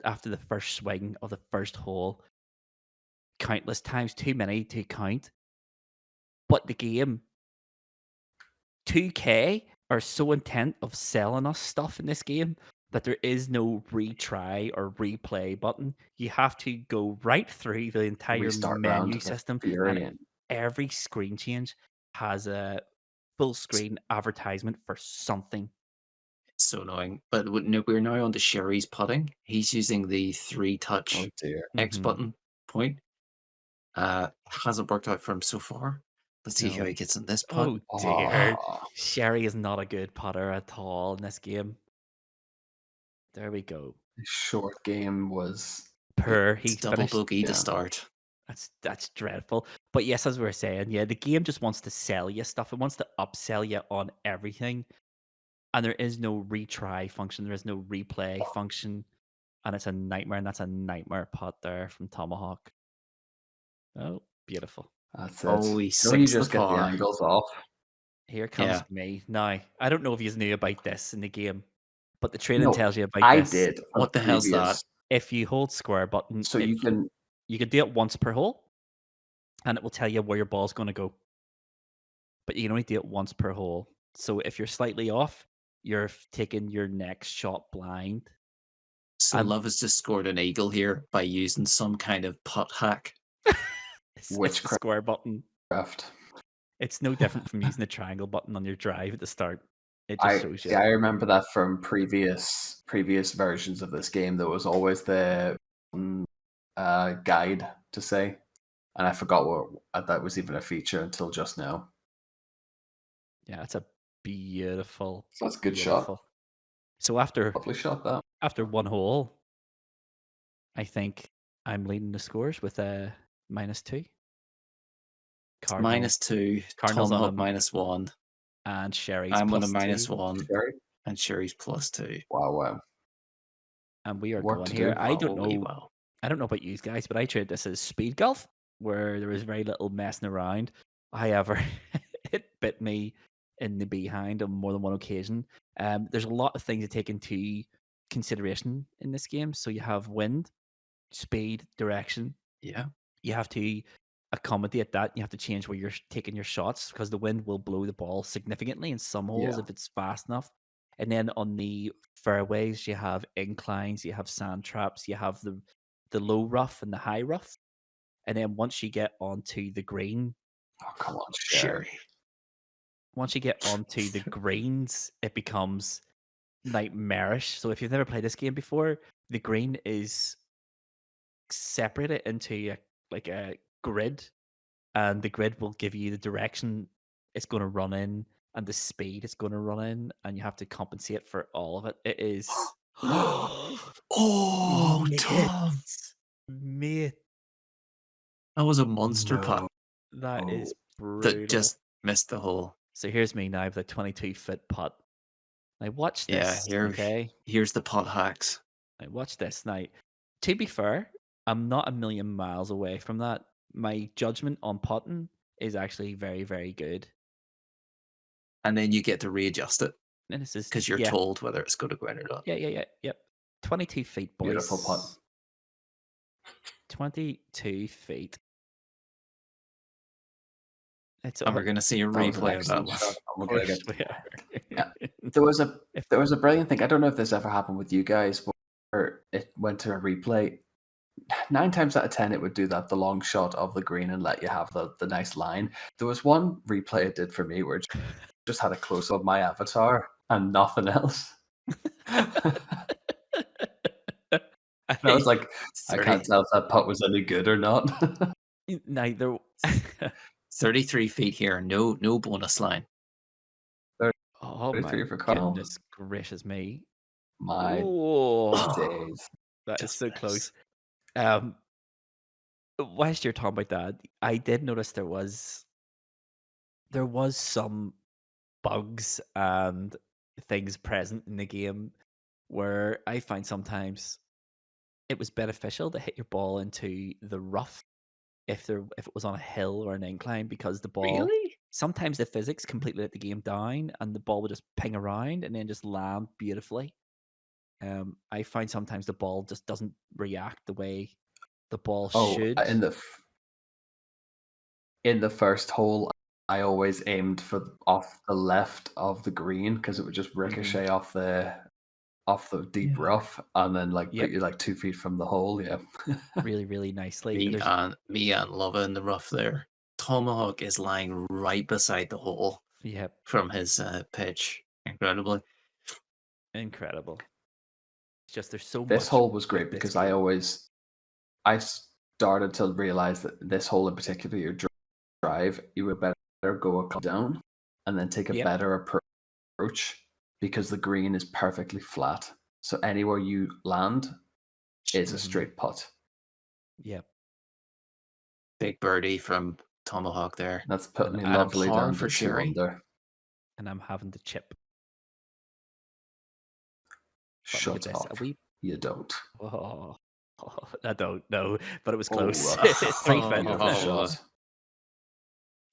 after the first swing of the first hole countless times, too many to count. But the game, 2K are so intent of selling us stuff in this game that there is no retry or replay button. You have to go right through the entire Restart round menu to the system, and Fury. And every screen change has a full screen advertisement for something. It's so annoying. But no, we're now on to Sherry's putting. He's using the oh 3-touch dear. X Mhm. button point. Hasn't worked out for him so far. Let's see how No. he gets in this putt. Oh dear. Oh, Sherry is not a good putter at all in this game. There we go. the short game was Per It's he double finished. bogey to yeah. start. That's dreadful. But yes, as we were saying, yeah, the game just wants to sell you stuff. It wants to upsell you on everything. And there is no retry function. There is no replay function. And it's a nightmare. And that's a nightmare putt there from Tomahawk. Oh, beautiful. That's Oh, it. he Or you sinks the just get the par. angles off. Here comes Yeah. me. Now, I don't know if you knew about this in the game, but the training No, tells you about I this. did. on What the hell's that? previous. If you hold square button, So you can. you can do it once per hole, and it will tell you where your ball's going to go. But you can only do it once per hole. So if you're slightly off, you're taking your next shot blind. So And Love has just scored an eagle here by using some kind of putt hack. it's the Witchcraft. square button. It's no different from using the triangle button on your drive at the start. It just shows you. I remember that from previous versions of this game. There was always the guide to say, and I forgot what that was even a feature until just now. Yeah, it's a beautiful. So that's a good shot. beautiful. So after Lovely shot that. one hole, I think I'm leading the scores with a -2. Cardinal -2, Cardinal's on Tomahawk a -1. and Sherry's I'm on a +2, -1, Sherry? and Sherry's +2. Wow. and we are Work going to here. do. I don't Holy know. wow. I don't know about you guys, but I treat this as speed golf, where there was very little messing around. However, it bit me in the behind on more than one occasion. There's a lot of things to take into consideration in this game. So you have wind, speed, direction. Yeah. You have to accommodate that. You have to change where you're taking your shots because the wind will blow the ball significantly in some holes Yeah. if it's fast enough. And then on the fairways, you have inclines, you have sand traps, you have the low rough and the high rough. And then once you get onto the green, Oh, come on, Sherry. Sherry. once you get onto the greens, it becomes nightmarish. So if you've never played this game before, the green is separated into like a grid, and the grid will give you the direction it's going to run in and the speed it's going to run in, and you have to compensate for all of it. It is Oh, mate, Tom. mate, That was a monster putt that is brutal. that just missed the hole. So here's me now with a 22-foot putt. Now watch Yeah, this, okay? here's the putt hacks. Now watch this. Now, to be fair, I'm not a million miles away from that. My judgment on putting is actually very, very good. And then you get to readjust it And this is because you're told whether it's going to go in or not. Yep. 22 feet, boys. Beautiful putt. 22 feet. It's And we're going to see a That was an replay of that excellent one. shot. I'm Of gonna course get- we are. Yeah. There was a brilliant thing. I don't know if this ever happened with you guys, where it went to a replay. 9 times out of 10, it would do that, the long shot of the green, and let you have the nice line. There was one replay it did for me where it just had a close up of my avatar and nothing else. And I was like, I can't tell if that putt was any good or not. Neither. 33 feet here, no bonus line. Oh my 33 for Cardinal. goodness gracious me! My Oh, days. that is Just so missed. close. Whilst you're talking about that, I did notice there was some bugs and things present in the game where I find sometimes it was beneficial to hit your ball into the rough if it was on a hill or an incline, because the ball Really? sometimes the physics completely let the game down and the ball would just ping around and then just land beautifully. I find sometimes the ball just doesn't react the way the ball Oh, should. in the first hole, I always aimed for off the left of the green because it would just ricochet off the deep Yeah. rough and then like put Yep, you like 2 feet from the hole. Yeah. really, really nicely. Me There's and me and Luvva in the rough there. Tomahawk is lying right beside the hole yep, from his pitch. Incredibly. incredible. It's just there's so This much hole was with great this because game. I started to realize that this hole in particular, your drive, you would better go a club down and then take a Yep. better approach because the green is perfectly flat. So anywhere you land is a Mhm. straight putt. Yep. Big birdie from Tomahawk there. That's put And me I'm lovely par down for to 2 Sherry. under. and I'm having to chip. But look at Shut this. up. A wee You don't. oh, I don't know, but it was Oh, close. rough. 3 foot. Beautiful Oh. shot.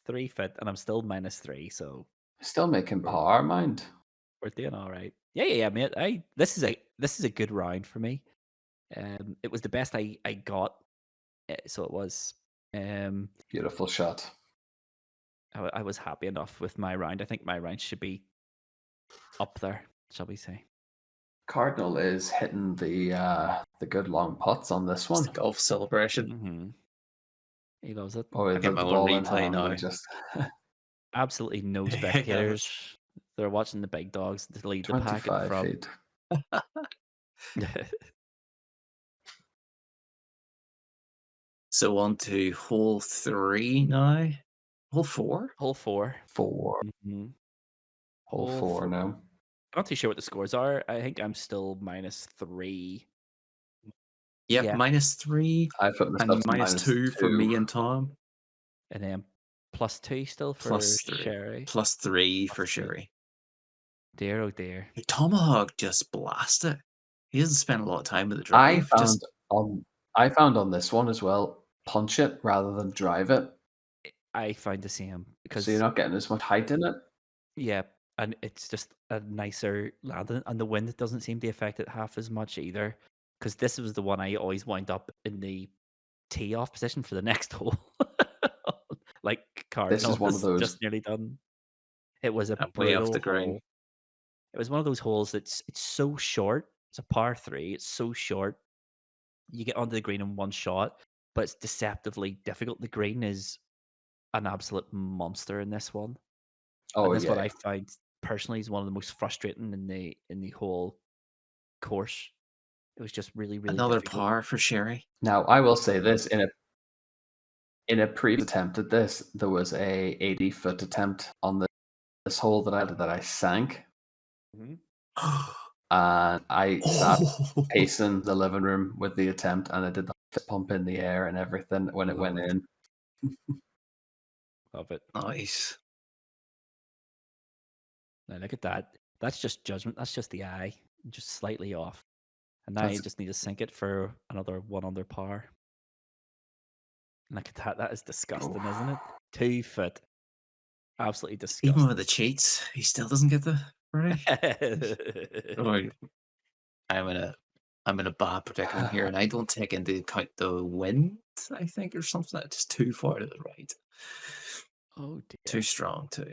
3 foot, and I'm still -3, so Still making we're par, mind. we're doing all right. Yeah, mate. This is a good round for me. It was the best I got, so it was. Um, Beautiful shot. I was happy enough with my round. I think my round should be up there, shall we say? Cardinal is hitting the good long putts on this It's the one. golf celebration. Mm-hmm. He loves it. Oh, I the get my own ball in replay hand now. and just Absolutely no spectators. They're watching the big dogs to lead the pack at the 25 front. feet. So on to hole 3 now. Hole 4? Hole 4. 4. Mm-hmm. Hole Hole 4 4. now. I'm not too sure what the scores are. I think I'm still -3. Yep, Yeah, -3 I put myself and to -2 for -2. me and Tom. and then +2 still for +3. Sherry. +3 for +3. Sherry. Dear, oh dear. Tomahawk just blasted. He doesn't spend a lot of time with the I drive. found Just on I found on this one as well, punch it rather than drive it. I find the same So you're because, not getting as much height in it. yeah, and it's just a nicer landing, and the wind doesn't seem to affect it half as much either. Because this was the one I always wind up in the tee off position for the next hole. Like This Cardinal is one of has those just nearly done. It was a way off brutal the green. hole. It was one of those holes that's it's so short. It's a par 3. It's so short. You get onto the green in one shot, but it's deceptively difficult. The green is an absolute monster in this one, Oh and that's what yeah. I find personally is one of the most frustrating in the whole course. It was just really, really Another difficult. par for Sherry. Now I will say this, in a previous attempt at this, there was a 80-foot attempt on this hole that I sank, Mhm. and I sat Oh, pacing the living room with the attempt, and I did the fist pump in the air and everything when it Love went it. in. Love it. nice. Now look at that. That's just judgment. That's just the eye, just slightly off. And now you That's just need to sink it for another 1 under par. Look at that. That is disgusting, isn't it? 2 foot. Absolutely Even with disgusting. the cheats, he still doesn't get the birdie. Oh, I'm in a bad predicament here, and I don't take into account the wind. I think or something. That's just too far to the right. Oh Too dear. strong too.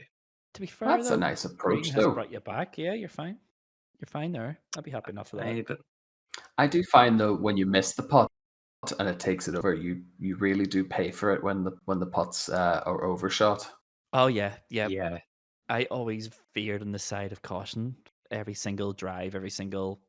To be fair that's a though, nice green approach has though. brought you back. Yeah, you're fine. You're fine there. I'd be happy enough for that. But I do find though when you miss the putt and it takes it over, you really do pay for it when the putts are overshot. Oh yeah, yeah. yeah, I always veered on the side of caution. Every single drive, every single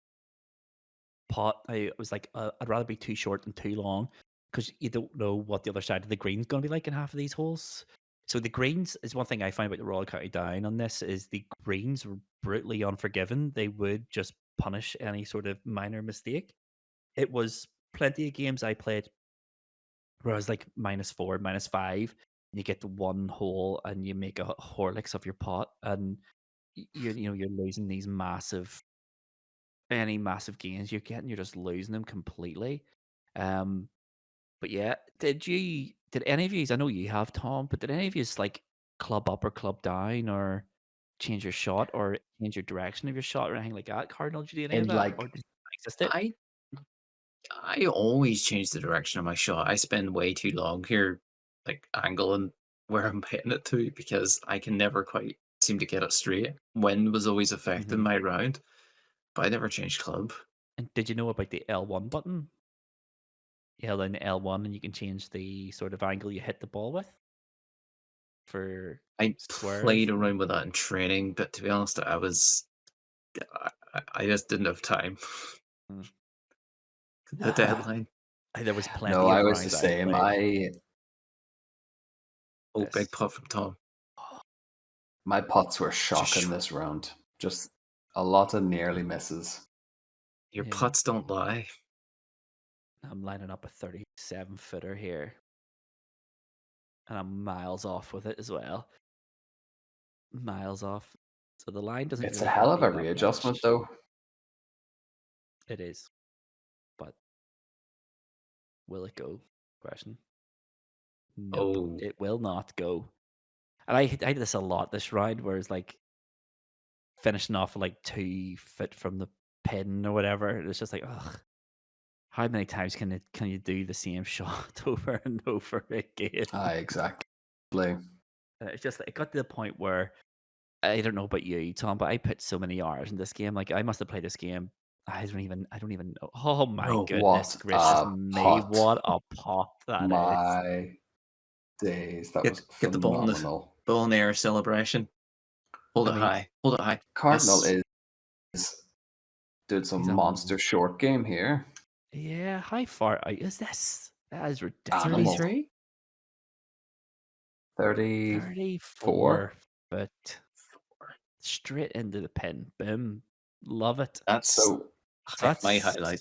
pot. I was like, I'd rather be too short than too long because you don't know what the other side of the green's going to be like in half of these holes. So the greens is one thing I find about the Royal County Down on this is the greens were brutally unforgiving. They would just punish any sort of minor mistake. It was plenty of games I played where I was like -4, -5. And you get the one hole and you make a Horlicks of your pot, and you know you're losing these massive any massive gains you're getting, you're just losing them completely. Um, but yeah, did any of you? I know you have Tom, but did any of you like club up or club down or change your shot or change your direction of your shot or anything like that? Cardinal, did you do any of In that, or like, did it exist it? I always change the direction of my shot. I spend way too long here, like angling where I'm hitting it to because I can never quite seem to get it straight. Wind was always affecting Mhm. my round, but I never changed club. And did you know about the L1 button? You held down the L1 and you can change the sort of angle you hit the ball with for I swerve. played around with that in training, but to be honest, I just didn't have time. Mm. The deadline. There was no, plenty I of was the rounds I same. played Oh, this. big putt from Tom. My putts were Just shocking this round. Just a lot of nearly misses. your Yeah. putts don't lie. I'm lining up a 37 footer here. And I'm miles off with it as well. Miles off. So the line doesn't It's really a hell help of me a that readjustment, much. though. It is. But will it go? Question. Nope. Oh, It will not go. And I did this a lot this round, where it's like finishing off like 2 feet from the pin or whatever. It's just like, ugh. How many times can you do the same shot over and over again? Exactly. It's just it got to the point where I don't know about you, Tom, but I put so many hours in this game. Like I must have played this game. I don't even know. Oh my no. goodness What gracious a me! putt. What a pop that is! My days. That was Get the phenomenal. ball in the air celebration. Hold I it mean, high. Hold it high. Cardinal Yes. is doing some he's a monster short game here. yeah. How far out is this? That is ridiculous. Animal. 33? 34. 34 foot straight into the pin. Boom. Love it. That's So my That's highlight.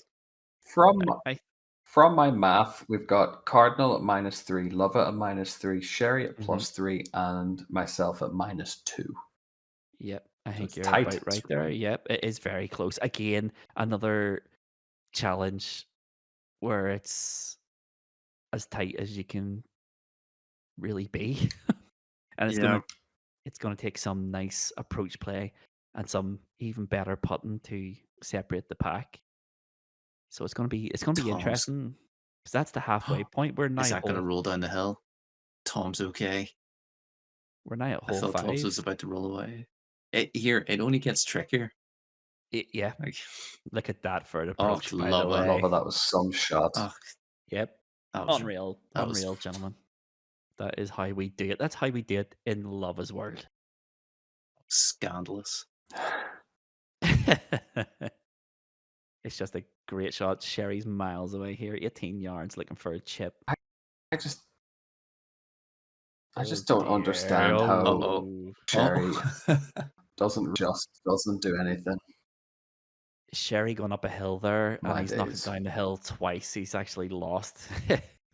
from I from my math, we've got Cardinal at -3, Luvva at -3, Sherry at Mhm. +3, and myself at -2. Yep, I So think it's you're tight. about right there. Yep, it is very close. Again, another challenge where it's as tight as you can really be, and Yeah. it's gonna take some nice approach play and some even better putting to separate the pack. So it's gonna be Tom's. interesting because that's the halfway point. We're now Is at that going to roll down the hill? Tom's okay. I hole thought Tom's was 5. about to roll away. It only gets trickier. Yeah, Like, look at that for an oh, approach. By the Luvva. way, Luvva, that was some shot. Oh, yep, that was unreal, gentlemen. That is how we do it. That's how we do it in Lova's world. scandalous. It's just a great shot. Sherry's miles away here, 18 yards, looking for a chip. I just Oh don't dear. understand how Oh. Sherry Oh. doesn't do anything. Sherry going up a hill there, and My he's knocked it days. down the hill twice. He's actually lost.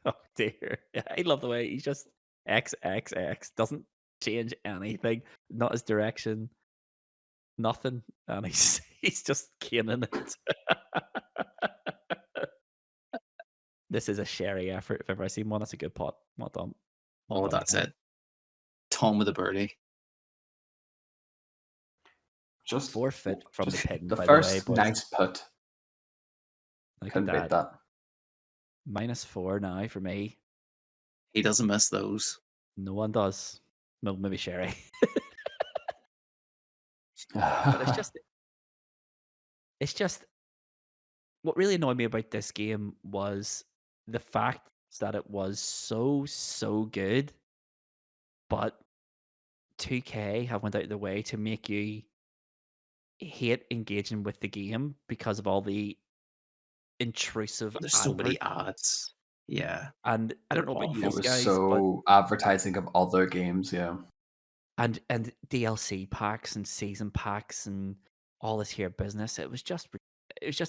Oh dear. Yeah, I love the way he's just X X X, doesn't change anything, not his direction, nothing, and he's just caning it. This is a Sherry effort if ever I seen one. That's a good pot. Well done. Well Oh, done, that's Tom. it. Tom with a birdie. Just 4 foot from the just pin, the by the way, first boys. nice putt. Look at Couldn't beat that. that. -4 now for me. He doesn't miss those. No one does. No, maybe Sherry. But it's just what really annoyed me about this game was the fact that it was so good, but 2K have went out of their way to make you hate engaging with the game because of all the intrusive There's so many advert. ads. Yeah. And I don't They're know about you It awful. was guys, but so advertising of other games, yeah. and DLC packs and season packs and all this here business. It was just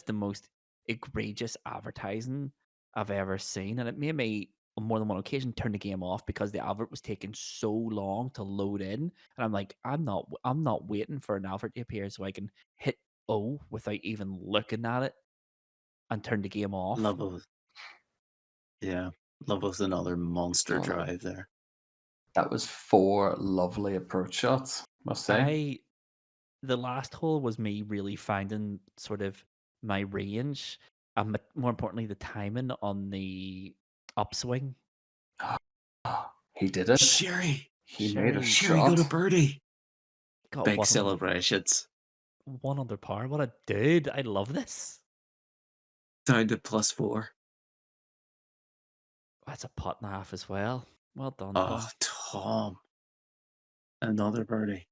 the most egregious advertising I've ever seen, and it made me on more than one occasion turn the game off because the advert was taking so long to load in, and I'm like, I'm not waiting for an advert to appear so I can hit O without even looking at it and turn the game off. Love was another monster Oh, drive there. That was 4 lovely approach shots, must say. the last hole was me really finding sort of my range, and more importantly, the timing on the upswing. He did it. Sherry, He made a Sherry got a shot. birdie. Got Big one, celebrations. one under par. What a dude! I love this. Down to +4. That's a putt and a half as well. Well done, Oh, Tom. Tom. Another birdie.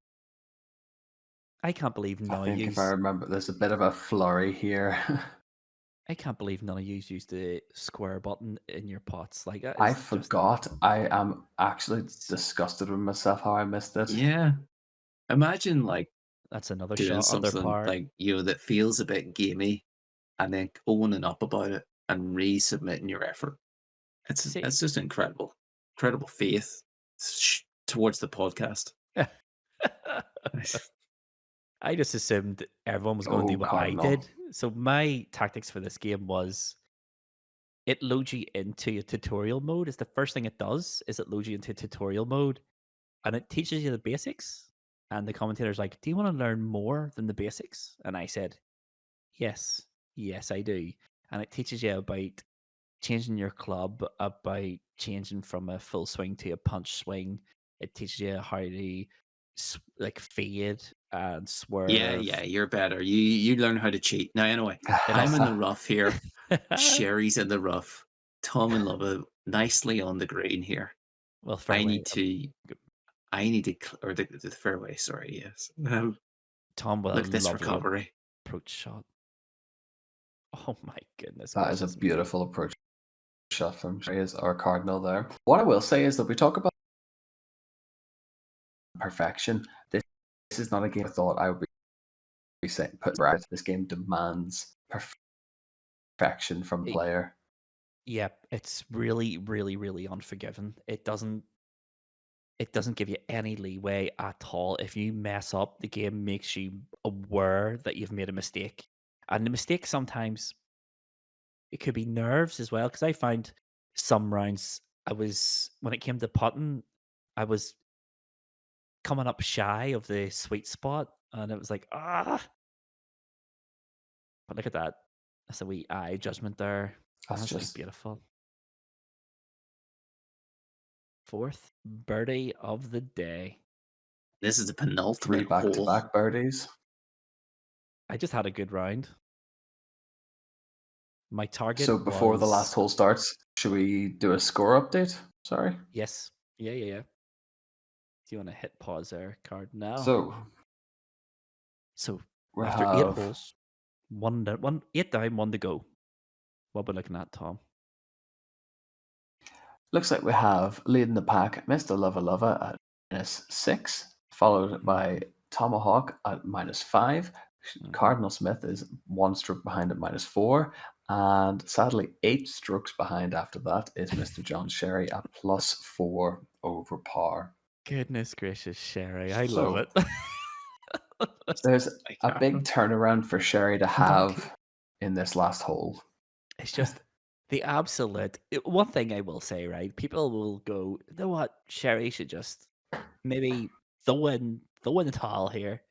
I can't believe I none of think you. if I remember, there's a bit of a flurry here. I can't believe none of you used the square button in your putts. Like that I is just forgot. I am actually disgusted with myself how I missed it. Yeah. Imagine like that's another doing shot under something par. like, that feels a bit gamey and then owning up about it and resubmitting your effort. See, It's just incredible. Incredible faith towards the podcast. I just assumed everyone was going to do Oh, what Cardinal. I did. So my tactics for this game was it loads you into a tutorial mode. It's the first thing it does is it loads you into tutorial mode and it teaches you the basics. And the commentator's like, do you want to learn more than the basics? And I said, yes, I do. And it teaches you about changing your club, about changing from a full swing to a punch swing. It teaches you how to like fade and swerve. Yeah, you're better. You learn how to cheat. Now, anyway, I'm in the rough here. Sherry's in the rough. Tom and Luvva nicely on the green here. Well, I fairway. need to, or the fairway. Sorry, yes. Tom will Look at this lovely recovery. approach shot. Oh my goodness! That is a gracious me. beautiful approach shot from Sherry, our Cardinal there. What I will say is that we talk about perfection. This is not a game I thought I would be saying, put right. This game demands perfection from the player. Yeah, it's really, really, really unforgiving. It doesn't give you any leeway at all. If you mess up, the game makes you aware that you've made a mistake. And the mistake sometimes it could be nerves as well. Because I find some rounds when it came to putting, I was coming up shy of the sweet spot, and it was like, ah. But look at that. That's a wee eye judgment there. That's Absolutely just beautiful. Fourth birdie of the day. This is the 3 penultimate hole. back-to-back birdies. I just had a good round. My target So before the last was... hole starts, should we do a score update? Sorry. Yes. Yeah. Do you want to hit pause there, Cardinal? So after 8 holes, 8 down, 1 to go. What we're looking at, Tom? Looks like we have leading the pack Mr Luvva Luvva at -6, followed by Tomahawk at -5. Cardinal Smith is 1 stroke behind at -4, and sadly 8 strokes behind after that is Mr John Sherry at +4 over par. Goodness gracious, Sherry, I love it. There's a big turnaround for Sherry to have in this last hole. It's just the absolute... One thing I will say, right? People will go, you know what? Sherry should just maybe throw in the towel here.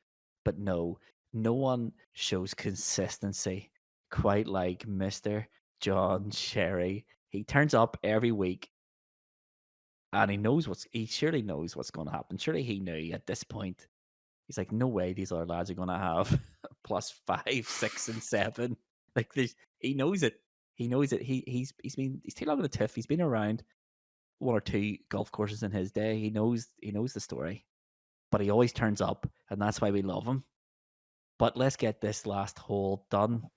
But no one shows consistency quite like Mr. John Sherry. He turns up every week and he surely knows what's going to happen. Surely he knew at this point. He's like, no way these other lads are going to have +5, 6, and 7. Like he knows it. He knows it. He's too long in the tiff. He's been around 1 or 2 golf courses in his day. He knows the story. But he always turns up, and that's why we love him. But let's get this last hole done.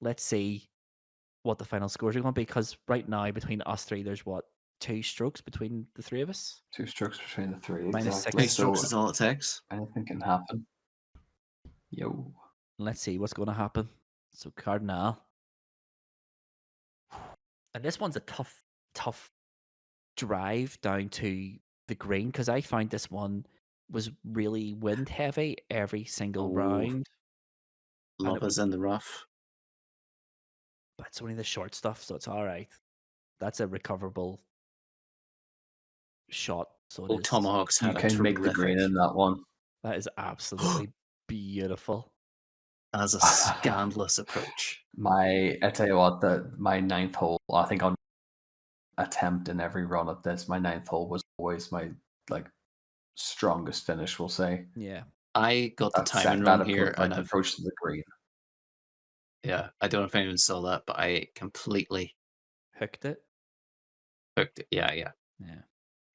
Let's see what the final scores are going to be, because right now between us 3, there's what, 2 strokes between the 3 of us? 2 strokes between the 3, Minus exactly. 2 strokes is all it takes. Anything can happen. Yo. Let's see what's going to happen. So Cardinal. And this one's a tough drive down to the green, because I find this one was really wind heavy every single round. Luvva's in the rough. But it's only the short stuff, so it's all right. That's a recoverable shot. So it is. Tomahawk's had You a can make the terrific... green in that one. That is absolutely Beautiful. That is a scandalous approach. I tell you what, my ninth hole, I think on attempt in every run at this, my ninth hole was always my like strongest finish, we'll say. Yeah. I got the That timing set wrong that here, and I've approach to the green. I don't know if anyone saw that, but I completely Hooked it. hooked it. Yeah. Yeah.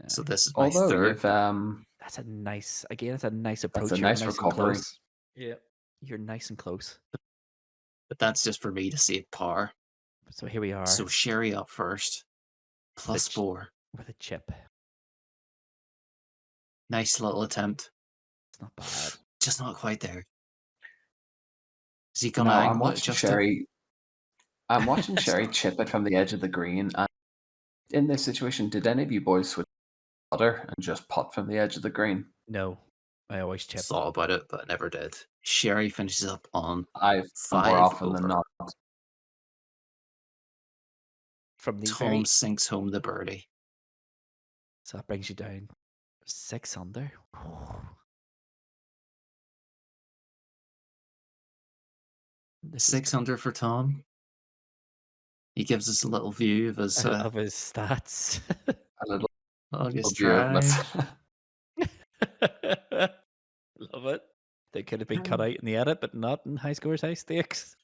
So this is my Although third. if That's a nice it's a nice approach. a You're nice nice and recovery. close. Yeah. You're nice and close. But that's just for me to save par. So here we are. So Sherry up first, plus ch- 4. with a chip. Nice little attempt. It's not bad. Just not quite there. Is he No, gonna I'm angle it watching just Sherry. I'm watching Sherry chip it from the edge of the green. And in this situation, did any of you boys switch putter and just putt from the edge of the green? No. I always chip. thought about it, but never did. Sherry finishes up on I've 5 more often over. than not. From the Tom very sinks home the birdie. so that brings you down 6 under. This is 6 under for Tom. He gives us a little view of his of his stats. A little August view of drive. Love it. They could have been cut out in the edit, but not in high scores, high stakes.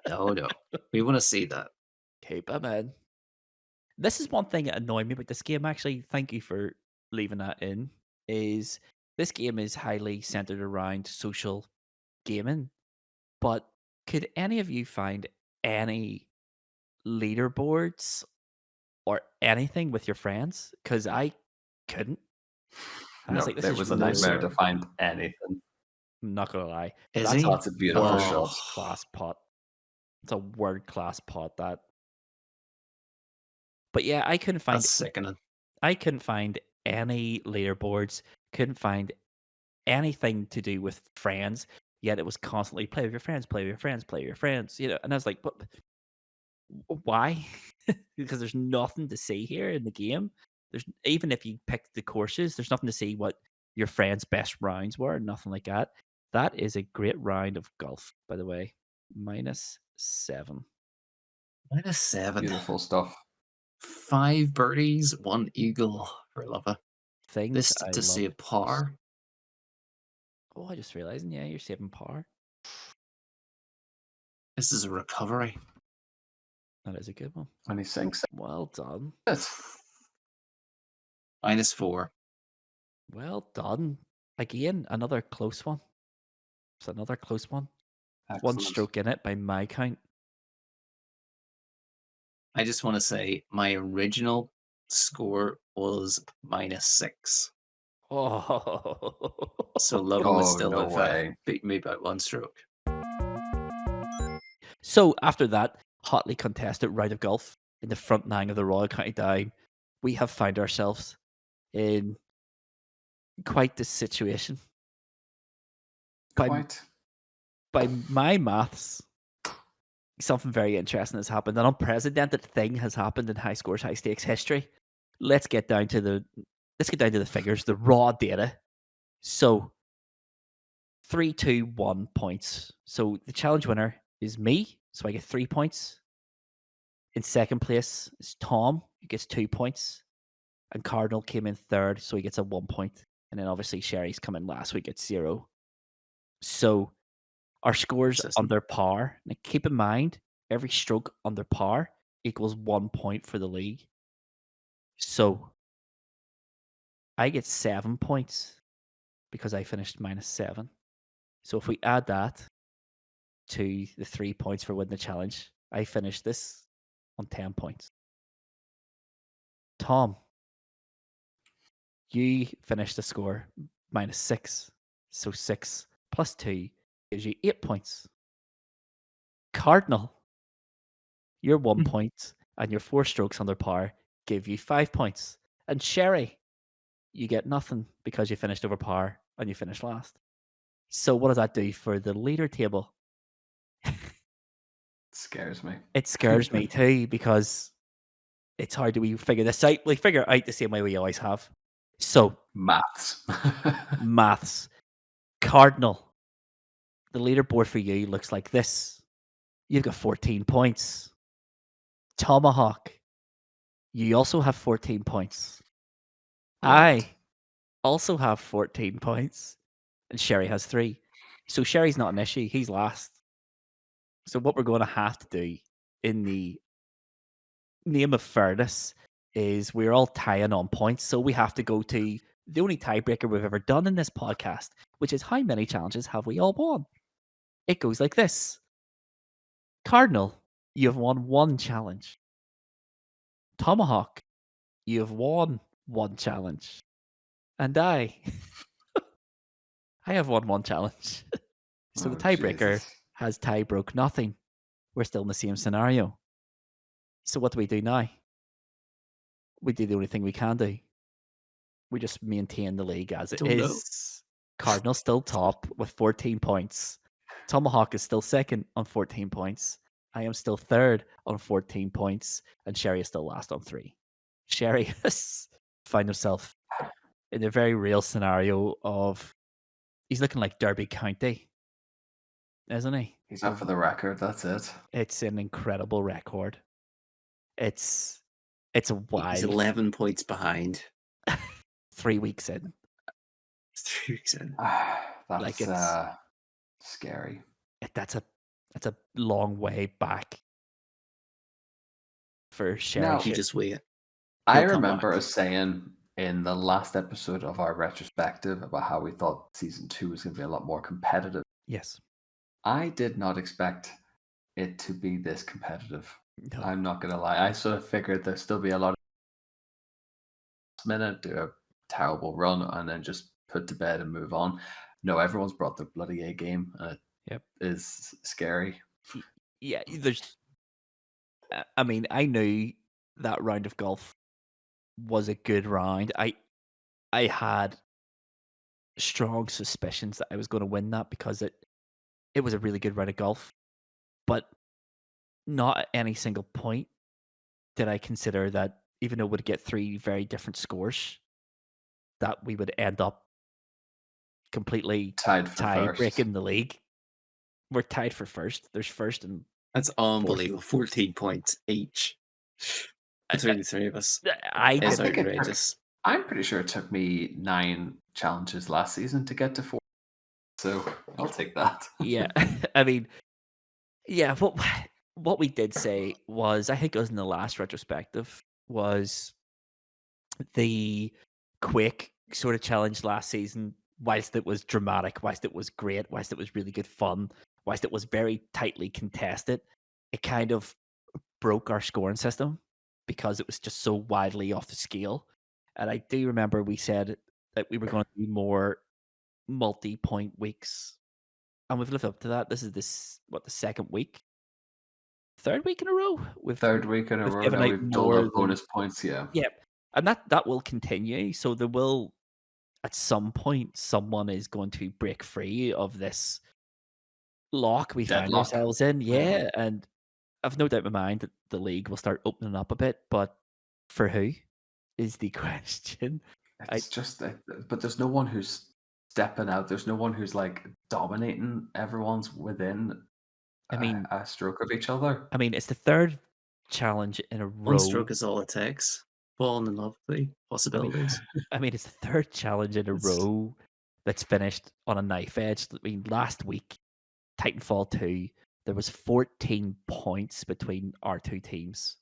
No. We want to see that. Keep it, man. This is one thing that annoyed me about this game, actually. Thank you for leaving that in. Is this game is highly centered around social gaming, but could any of you find any leaderboards or anything with your friends? Because I couldn't. I was No, like, this it is was a really nightmare weird. to find anything. I'm not gonna lie. Is That's he? That's a beautiful Oh. shot. Class pot. It's a world class pot, that. But yeah, I couldn't find That's sickening. any leaderboards, couldn't find anything to do with friends, yet it was constantly play with your friends, play with your friends, play with your friends, and I was like, but why? Because there's nothing to see here in the game. There's, even if you pick the courses, there's nothing to see what your friends' best rounds were, nothing like that. That is a great round of golf, by the way. -7. -7. Beautiful stuff. 5 birdies, 1 eagle for Luvva. Things This I to love. save par. Oh, I just realized, yeah, you're saving par. This is a recovery. That is a good one. And he sinks Well done. it. -4. Well done. Again, another close one. It's another close one. One Excellent. stroke in it by my count. I just want to say my original score was -6. Oh. So Luvva would Oh, still no have way. beat me by 1 stroke. So after that hotly contested round of golf in the front nine of the Royal County Down, we have found ourselves in quite the situation. Quite. By my maths, something very interesting has happened. An unprecedented thing has happened in high scores, high stakes history. Let's get down to the figures, the raw data. So 3, 2, 1 points. So the challenge winner is me, so I get 3 points. In second place is Tom, who gets 2 points. And Cardinal came in third, so he gets a 1 point. And then obviously Sherry's come in last week at 0. So our scores under par. Now keep in mind, every stroke under par equals 1 point for the league. So I get 7 points because I finished -7. So if we add that to the 3 points for winning the challenge, I finished this on 10 points. Tom, you finished the score -6. So 6 plus 2 gives you 8 points. Cardinal, your 1 point and your 4 strokes under par give you 5 points. And Sherry, you get nothing because you finished over par and you finished last. So what does that do for the leader table? Scares me. It scares me too, because it's hard to figure this out. We figure it out the same way we always have. So Maths. maths. Cardinal, the leaderboard for you looks like this. You've got 14 points. Tomahawk, you also have 14 points. Right. I also have 14 points. And Sherry has 3. So Sherry's not an issue. He's last. So what we're going to have to do in the name of fairness is we're all tying on points. So we have to go to the only tiebreaker we've ever done in this podcast, which is how many challenges have we all won? It goes like this. Cardinal, you have won 1 challenge. Tomahawk, you have won 1 challenge. And I have won 1 challenge. So the Oh, tiebreaker Jesus. has tie broke nothing. We're still in the same scenario. So what do we do now? We do the only thing we can do. We just maintain the league as it Don't know. is. Cardinal still top with 14 points. Tomahawk is still second on 14 points. I am still third on 14 points. And Sherry is still last on 3. Sherry has found himself in a very real scenario of he's looking like Derby County, isn't he? He's up for the record. That's it. It's an incredible record. It's a He's wild 11 points behind. 3 weeks in. It's 3 weeks in. That's Like, it's- scary. That's a long way back for Sherry. Now- You just wait. I He'll come remember back. us saying in the last episode of our retrospective about how we thought season 2 was going to be a lot more competitive. Yes. I did not expect it to be this competitive. No. I'm not going to lie. I sort of figured there'd still be a lot of minute, do a terrible run, and then just put to bed and move on. No, everyone's brought their bloody A game, and it Yep. is scary. Yeah, there's. I mean, I knew that round of golf was a good round. I had strong suspicions that I was going to win that because it was a really good round of golf, but not at any single point did I consider that even though we'd get 3 very different scores, that we would end up completely Tied for tie first. breaking the league. We're tied for first. There's first and That's unbelievable. 14 points each between the 3 of us. I It's think it took- outrageous. I'm pretty sure it took me 9 challenges last season to get to 4. So I'll take that. yeah. I mean, yeah. What we did say was, I think it was in the last retrospective, was the quick sort of challenge last season. Whilst it was dramatic, whilst it was great, whilst it was really good fun, whilst it was very tightly contested, it kind of broke our scoring system because it was just so widely off the scale. And I do remember we said that we were going to do more multi-point weeks, and we've lived up to that. This is the 2nd week, 3rd week in a row. We've 3rd week in a we've row given now out we've doled more out than- bonus points, yeah. Yep, and that will continue. So there will, at some point, someone is going to break free of this lock we find Deadlock. ourselves in. Yeah, and I've no doubt in my mind that the league will start opening up a bit, but for who is the question? It's just but there's no one who's stepping out. There's no one who's like dominating. Everyone's within I mean, a stroke of each other. it's the 3rd challenge in a row. One stroke is all it takes. Falling in love with the possibilities. It's the 3rd challenge in a It's- row that's finished on a knife edge. I mean, last week, Titanfall 2, there was 14 points between our 2 teams.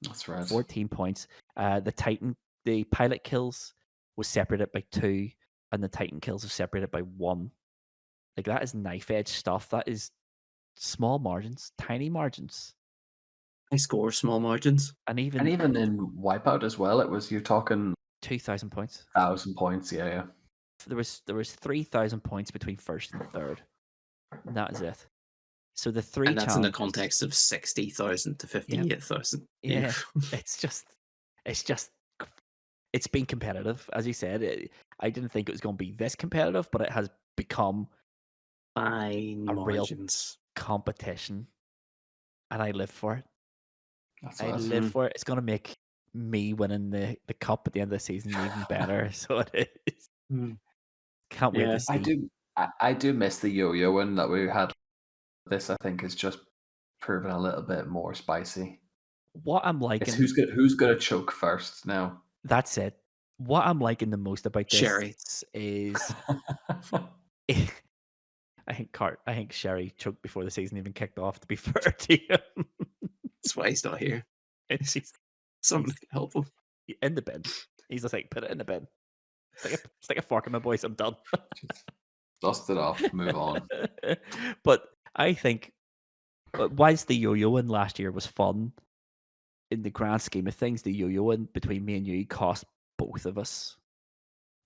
That's right. 14 points. The pilot kills was separated by 2, and the Titan kills was separated by 1. Like, that is knife edge stuff. That is small margins, tiny margins. I score small margins. And even And even in Wipeout as well, it was, you're talking 2,000 points. 1,000 points. Yeah. There was 3,000 points between 1st and 3rd. And that is it. So the 3 And that's in the challenges- context of 60,000 to 58,000. Yeah, it's been competitive, as you said. I didn't think it was going to be this competitive, but it has become Fine A real- margins. competition, and I live for it. That's I what live for it. It's going to make me winning the cup at the end of the season even better. So it is. Mm. Can't wait Yeah. to see. I do miss the yo-yoing that we had. This, I think, is just proven a little bit more spicy. What I'm It's liking, who's gonna choke first now. that's it. What I'm liking the most about this Sherry. is I think Sherry choked before the season even kicked off, to be fair to him. That's why he's not here. He's Somebody can help him. in the bin. He's just like, put it in the bin. Stick a fork in my boys, I'm done. Just dust it off, move on. But I think, whilst the yo-yoing last year was fun, in the grand scheme of things, the yo-yoing between me and you cost both of us,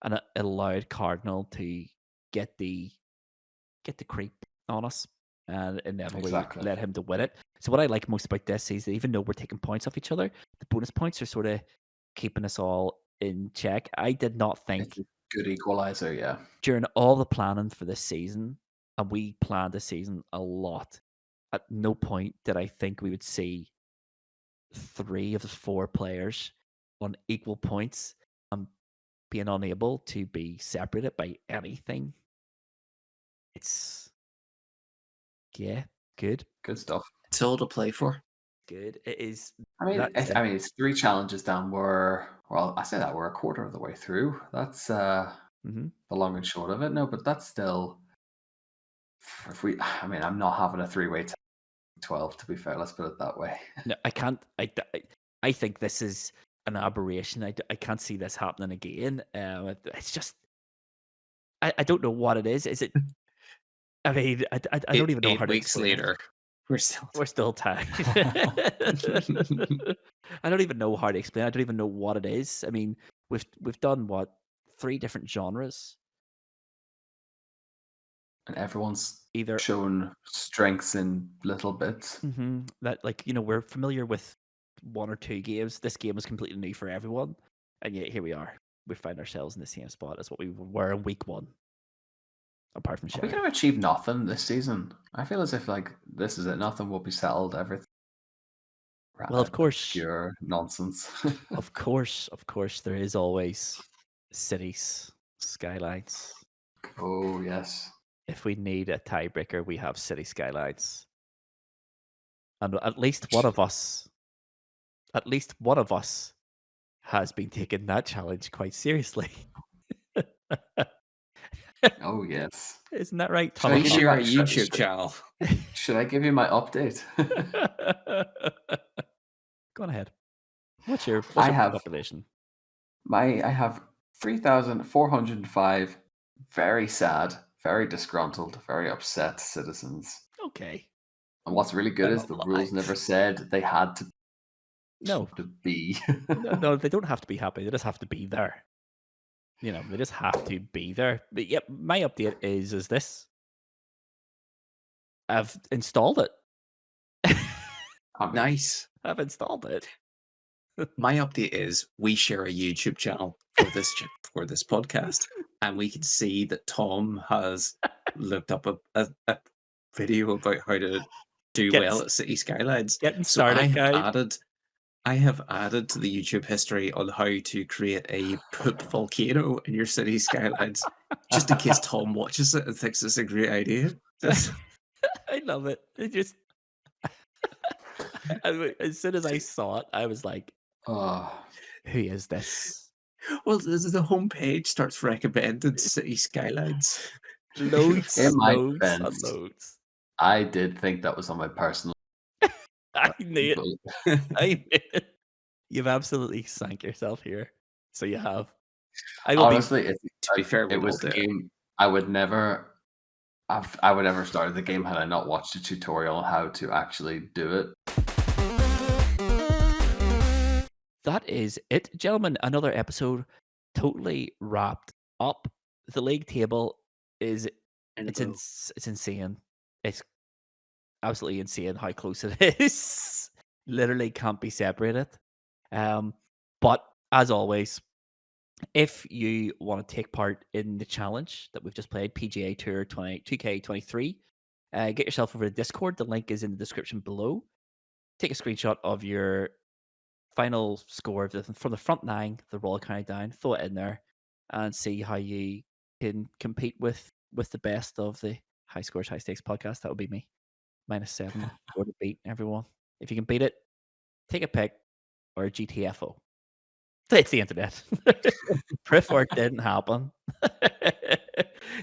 and it allowed Cardinal to get the creep on us, and inevitably Exactly. led him to win it. So what I like most about this is that even though we're taking points off each other, the bonus points are sort of keeping us all in check. I did not think It's a good equalizer, yeah. during all the planning for this season, and we planned the season a lot, at no point did I think we would see 3 of the 4 players on equal points and being unable to be separated by anything. It's good. Good stuff. It's all to play for. Good. It is. I mean, That's it. it's 3 challenges down. I say that we're a quarter of the way through. That's Mhm. the long and short of it. No, but that's still. I'm not having a 3-way 12. To be fair, let's put it that way. No, I can't. I think this is an aberration. I can't see this happening again. It's just. I don't know what it is. Is it? I mean, I don't even know how to 8 weeks explain it. later, we're still. We're still tied. I don't even know how to explain. I don't even know what it is. I mean, we've done what 3 different genres. And everyone's Either shown strengths in little bits. that, like, we're familiar with 1 or 2 games. This game was completely new for everyone, and yet here we are. We find ourselves in the same spot as what we were in week 1. Apart from Are we Sherry. going to achieve nothing this season? I feel as if this is it. Nothing will be settled. Everything. Well, of course, Obscure nonsense. of course, there is always cities, skylines. Oh yes. If we need a tiebreaker, we have city skylines. And at least one of us has been taking that challenge quite seriously. Oh yes. Isn't that right, Should I We give Tomahawk? you share my- a should- YouTube should- channel. Should I give you my update? Go on ahead. What's your I have- population? I have 3,405 very sad, very disgruntled, very upset citizens. Okay. And what's really good They're is not the alive. rules never said they had to No, be. no, they don't have to be happy. They just have to be there. They just have to be there. But yep, my update is this. I've installed it. I mean, Nice. I've installed it. My update is we share a YouTube channel for this podcast, and we can see that Tom has looked up a video about how to do Get well s- at City Skylines. Getting So started, I guys. have added to the YouTube history on how to create a poop volcano in your City Skylines, just in case Tom watches it and thinks it's a great idea. I love it. It just as soon as I saw it, I was like, oh, "Who is this?" Well, the homepage starts recommending City Skylines. Loads, In my loads, and defense, loads. I did think that was on my personal. I knew it. but I knew it. You've absolutely sank yourself here. So you have. I will honestly, To be fair, it we'll was all a do it. game I would never. I would never started the game had I not watched a tutorial on how to actually do it. That is it, gentlemen. Another episode totally wrapped up. The league table is it's insane. It's absolutely insane how close it is. Literally can't be separated. But as always, if you want to take part in the challenge that we've just played, PGA Tour 2K23, get yourself over to Discord. The link is in the description below. Take a screenshot of your final score from the front 9, the roll county down, throw it in there, and see how you can compete with with the best of the High Scores, High Stakes podcast. That would be me. -7 score to beat everyone. If you can beat it, take a pic or a GTFO. It's the internet. Proof or it didn't happen.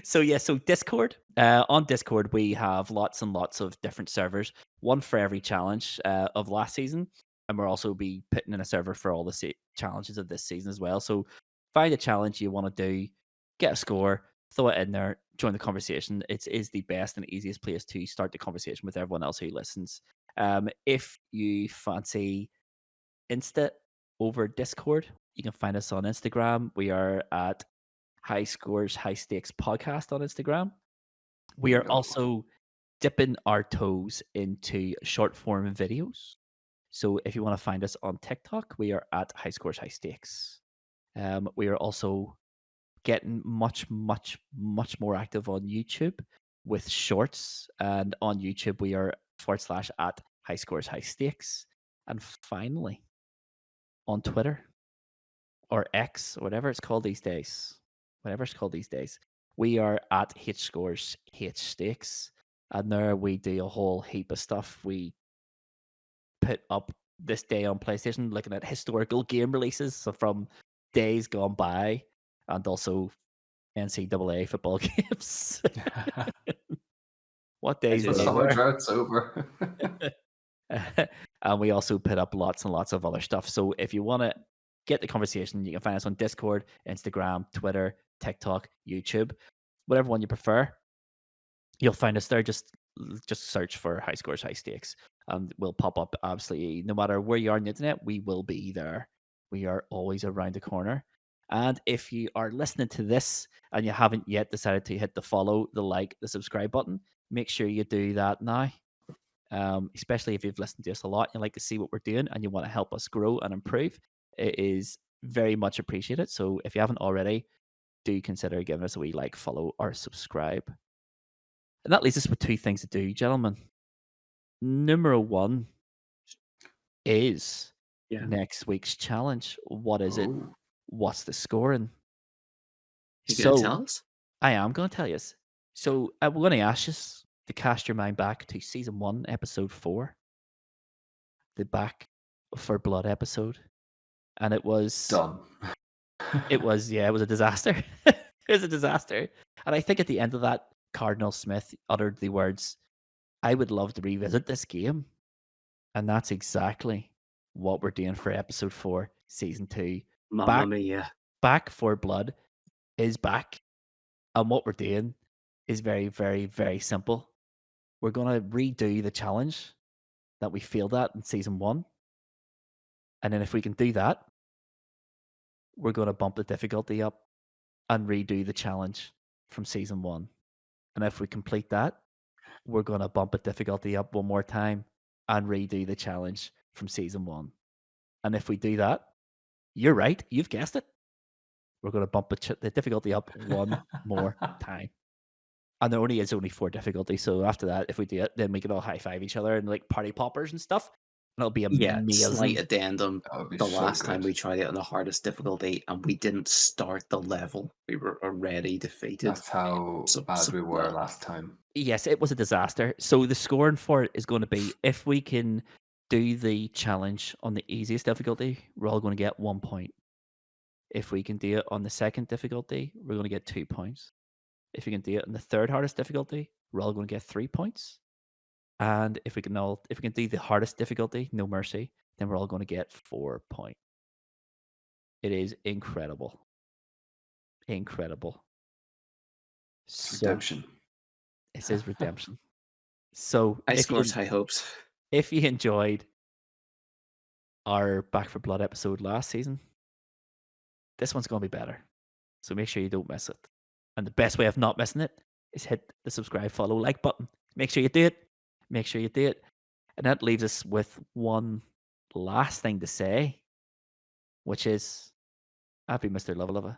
So Discord. On Discord, we have lots and lots of different servers, one for every challenge of last season, and we'll also be putting in a server for all the challenges of this season as well. So find a challenge you want to do, get a score, throw it in there, join the conversation. It is the best and easiest place to start the conversation with everyone else who listens. If you fancy Insta over Discord, you can find us on Instagram. We are at High Scores, High Stakes Podcast on Instagram. We are also dipping our toes into short form videos. So if you want to find us on TikTok, we are at High Scores, High Stakes. We are also getting much more active on YouTube with shorts. And on YouTube, we are / at High Scores, High Stakes. And finally, on Twitter or X, or whatever it's called these days, we are at H Scores H Stakes, and there we do a whole heap of stuff. We put up this day on PlayStation, looking at historical game releases from days gone by, and also NCAA football games. What days The they summer were. drought's over. And we also put up lots and lots of other stuff. So if you want to get the conversation, you can find us on Discord, Instagram, Twitter, TikTok, YouTube, whatever one you prefer. You'll find us there. Just search for High Scores, High Stakes, and we'll pop up absolutely. No matter where you are on the internet, we will be there. We are always around the corner. And if you are listening to this and you haven't yet decided to hit the follow, the like, the subscribe button, make sure you do that now. Especially if you've listened to us a lot, you like to see what we're doing and you want to help us grow and improve, it is very much appreciated. So if you haven't already, do consider giving us a wee like, follow, or subscribe. And that leaves us with two things to do, gentlemen. Number one is next week's challenge. What is it? What's the scoring? You gonna tell us? I am going to tell you. So I'm going to ask you to cast your mind back to season 1, episode 4, the Back for Blood episode, and it was done. It was a disaster. It was a disaster, and I think at the end of that, Cardinal Smith uttered the words, "I would love to revisit this game," and that's exactly what we're doing for episode 4, season 2. Mamma mia! Back for Blood is back, and what we're doing is very, very, very simple. We're going to redo the challenge that we failed at in season 1. And then if we can do that, we're going to bump the difficulty up and redo the challenge from season 1. And if we complete that, we're going to bump the difficulty up one more time and redo the challenge from season 1. And if we do that, you're right, you've guessed it, we're going to bump the difficulty up one more time. And there only is only 4 difficulties. So after that, if we do it, then we can all high five each other and like party poppers and stuff. And it'll be amazing. Slight addendum. The so last time good. we tried it on the hardest difficulty and we didn't start the level, we were already defeated. That's how bad we were last time. Yes, it was a disaster. So the scoring for it is going to be, if we can do the challenge on the easiest difficulty, we're all going to get 1 point. If we can do it on the second difficulty, we're going to get 2 points. If we can do it on the third hardest difficulty, we're all going to get 3 points. And if we can do the hardest difficulty, no mercy, then we're all going to get 4 points. It is incredible. Incredible. It's redemption. It is redemption. So I scored high hopes. If you enjoyed our Back for Blood episode last season, this one's going to be better. So make sure you don't miss it. And the best way of not missing it is hit the subscribe, follow, like button. Make sure you do it. Make sure you do it. And that leaves us with one last thing to say, which is, I've been Mr Luvva Luvva.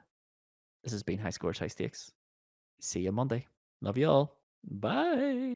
This has been High Scores, High Stakes. See you Monday. Love you all. Bye.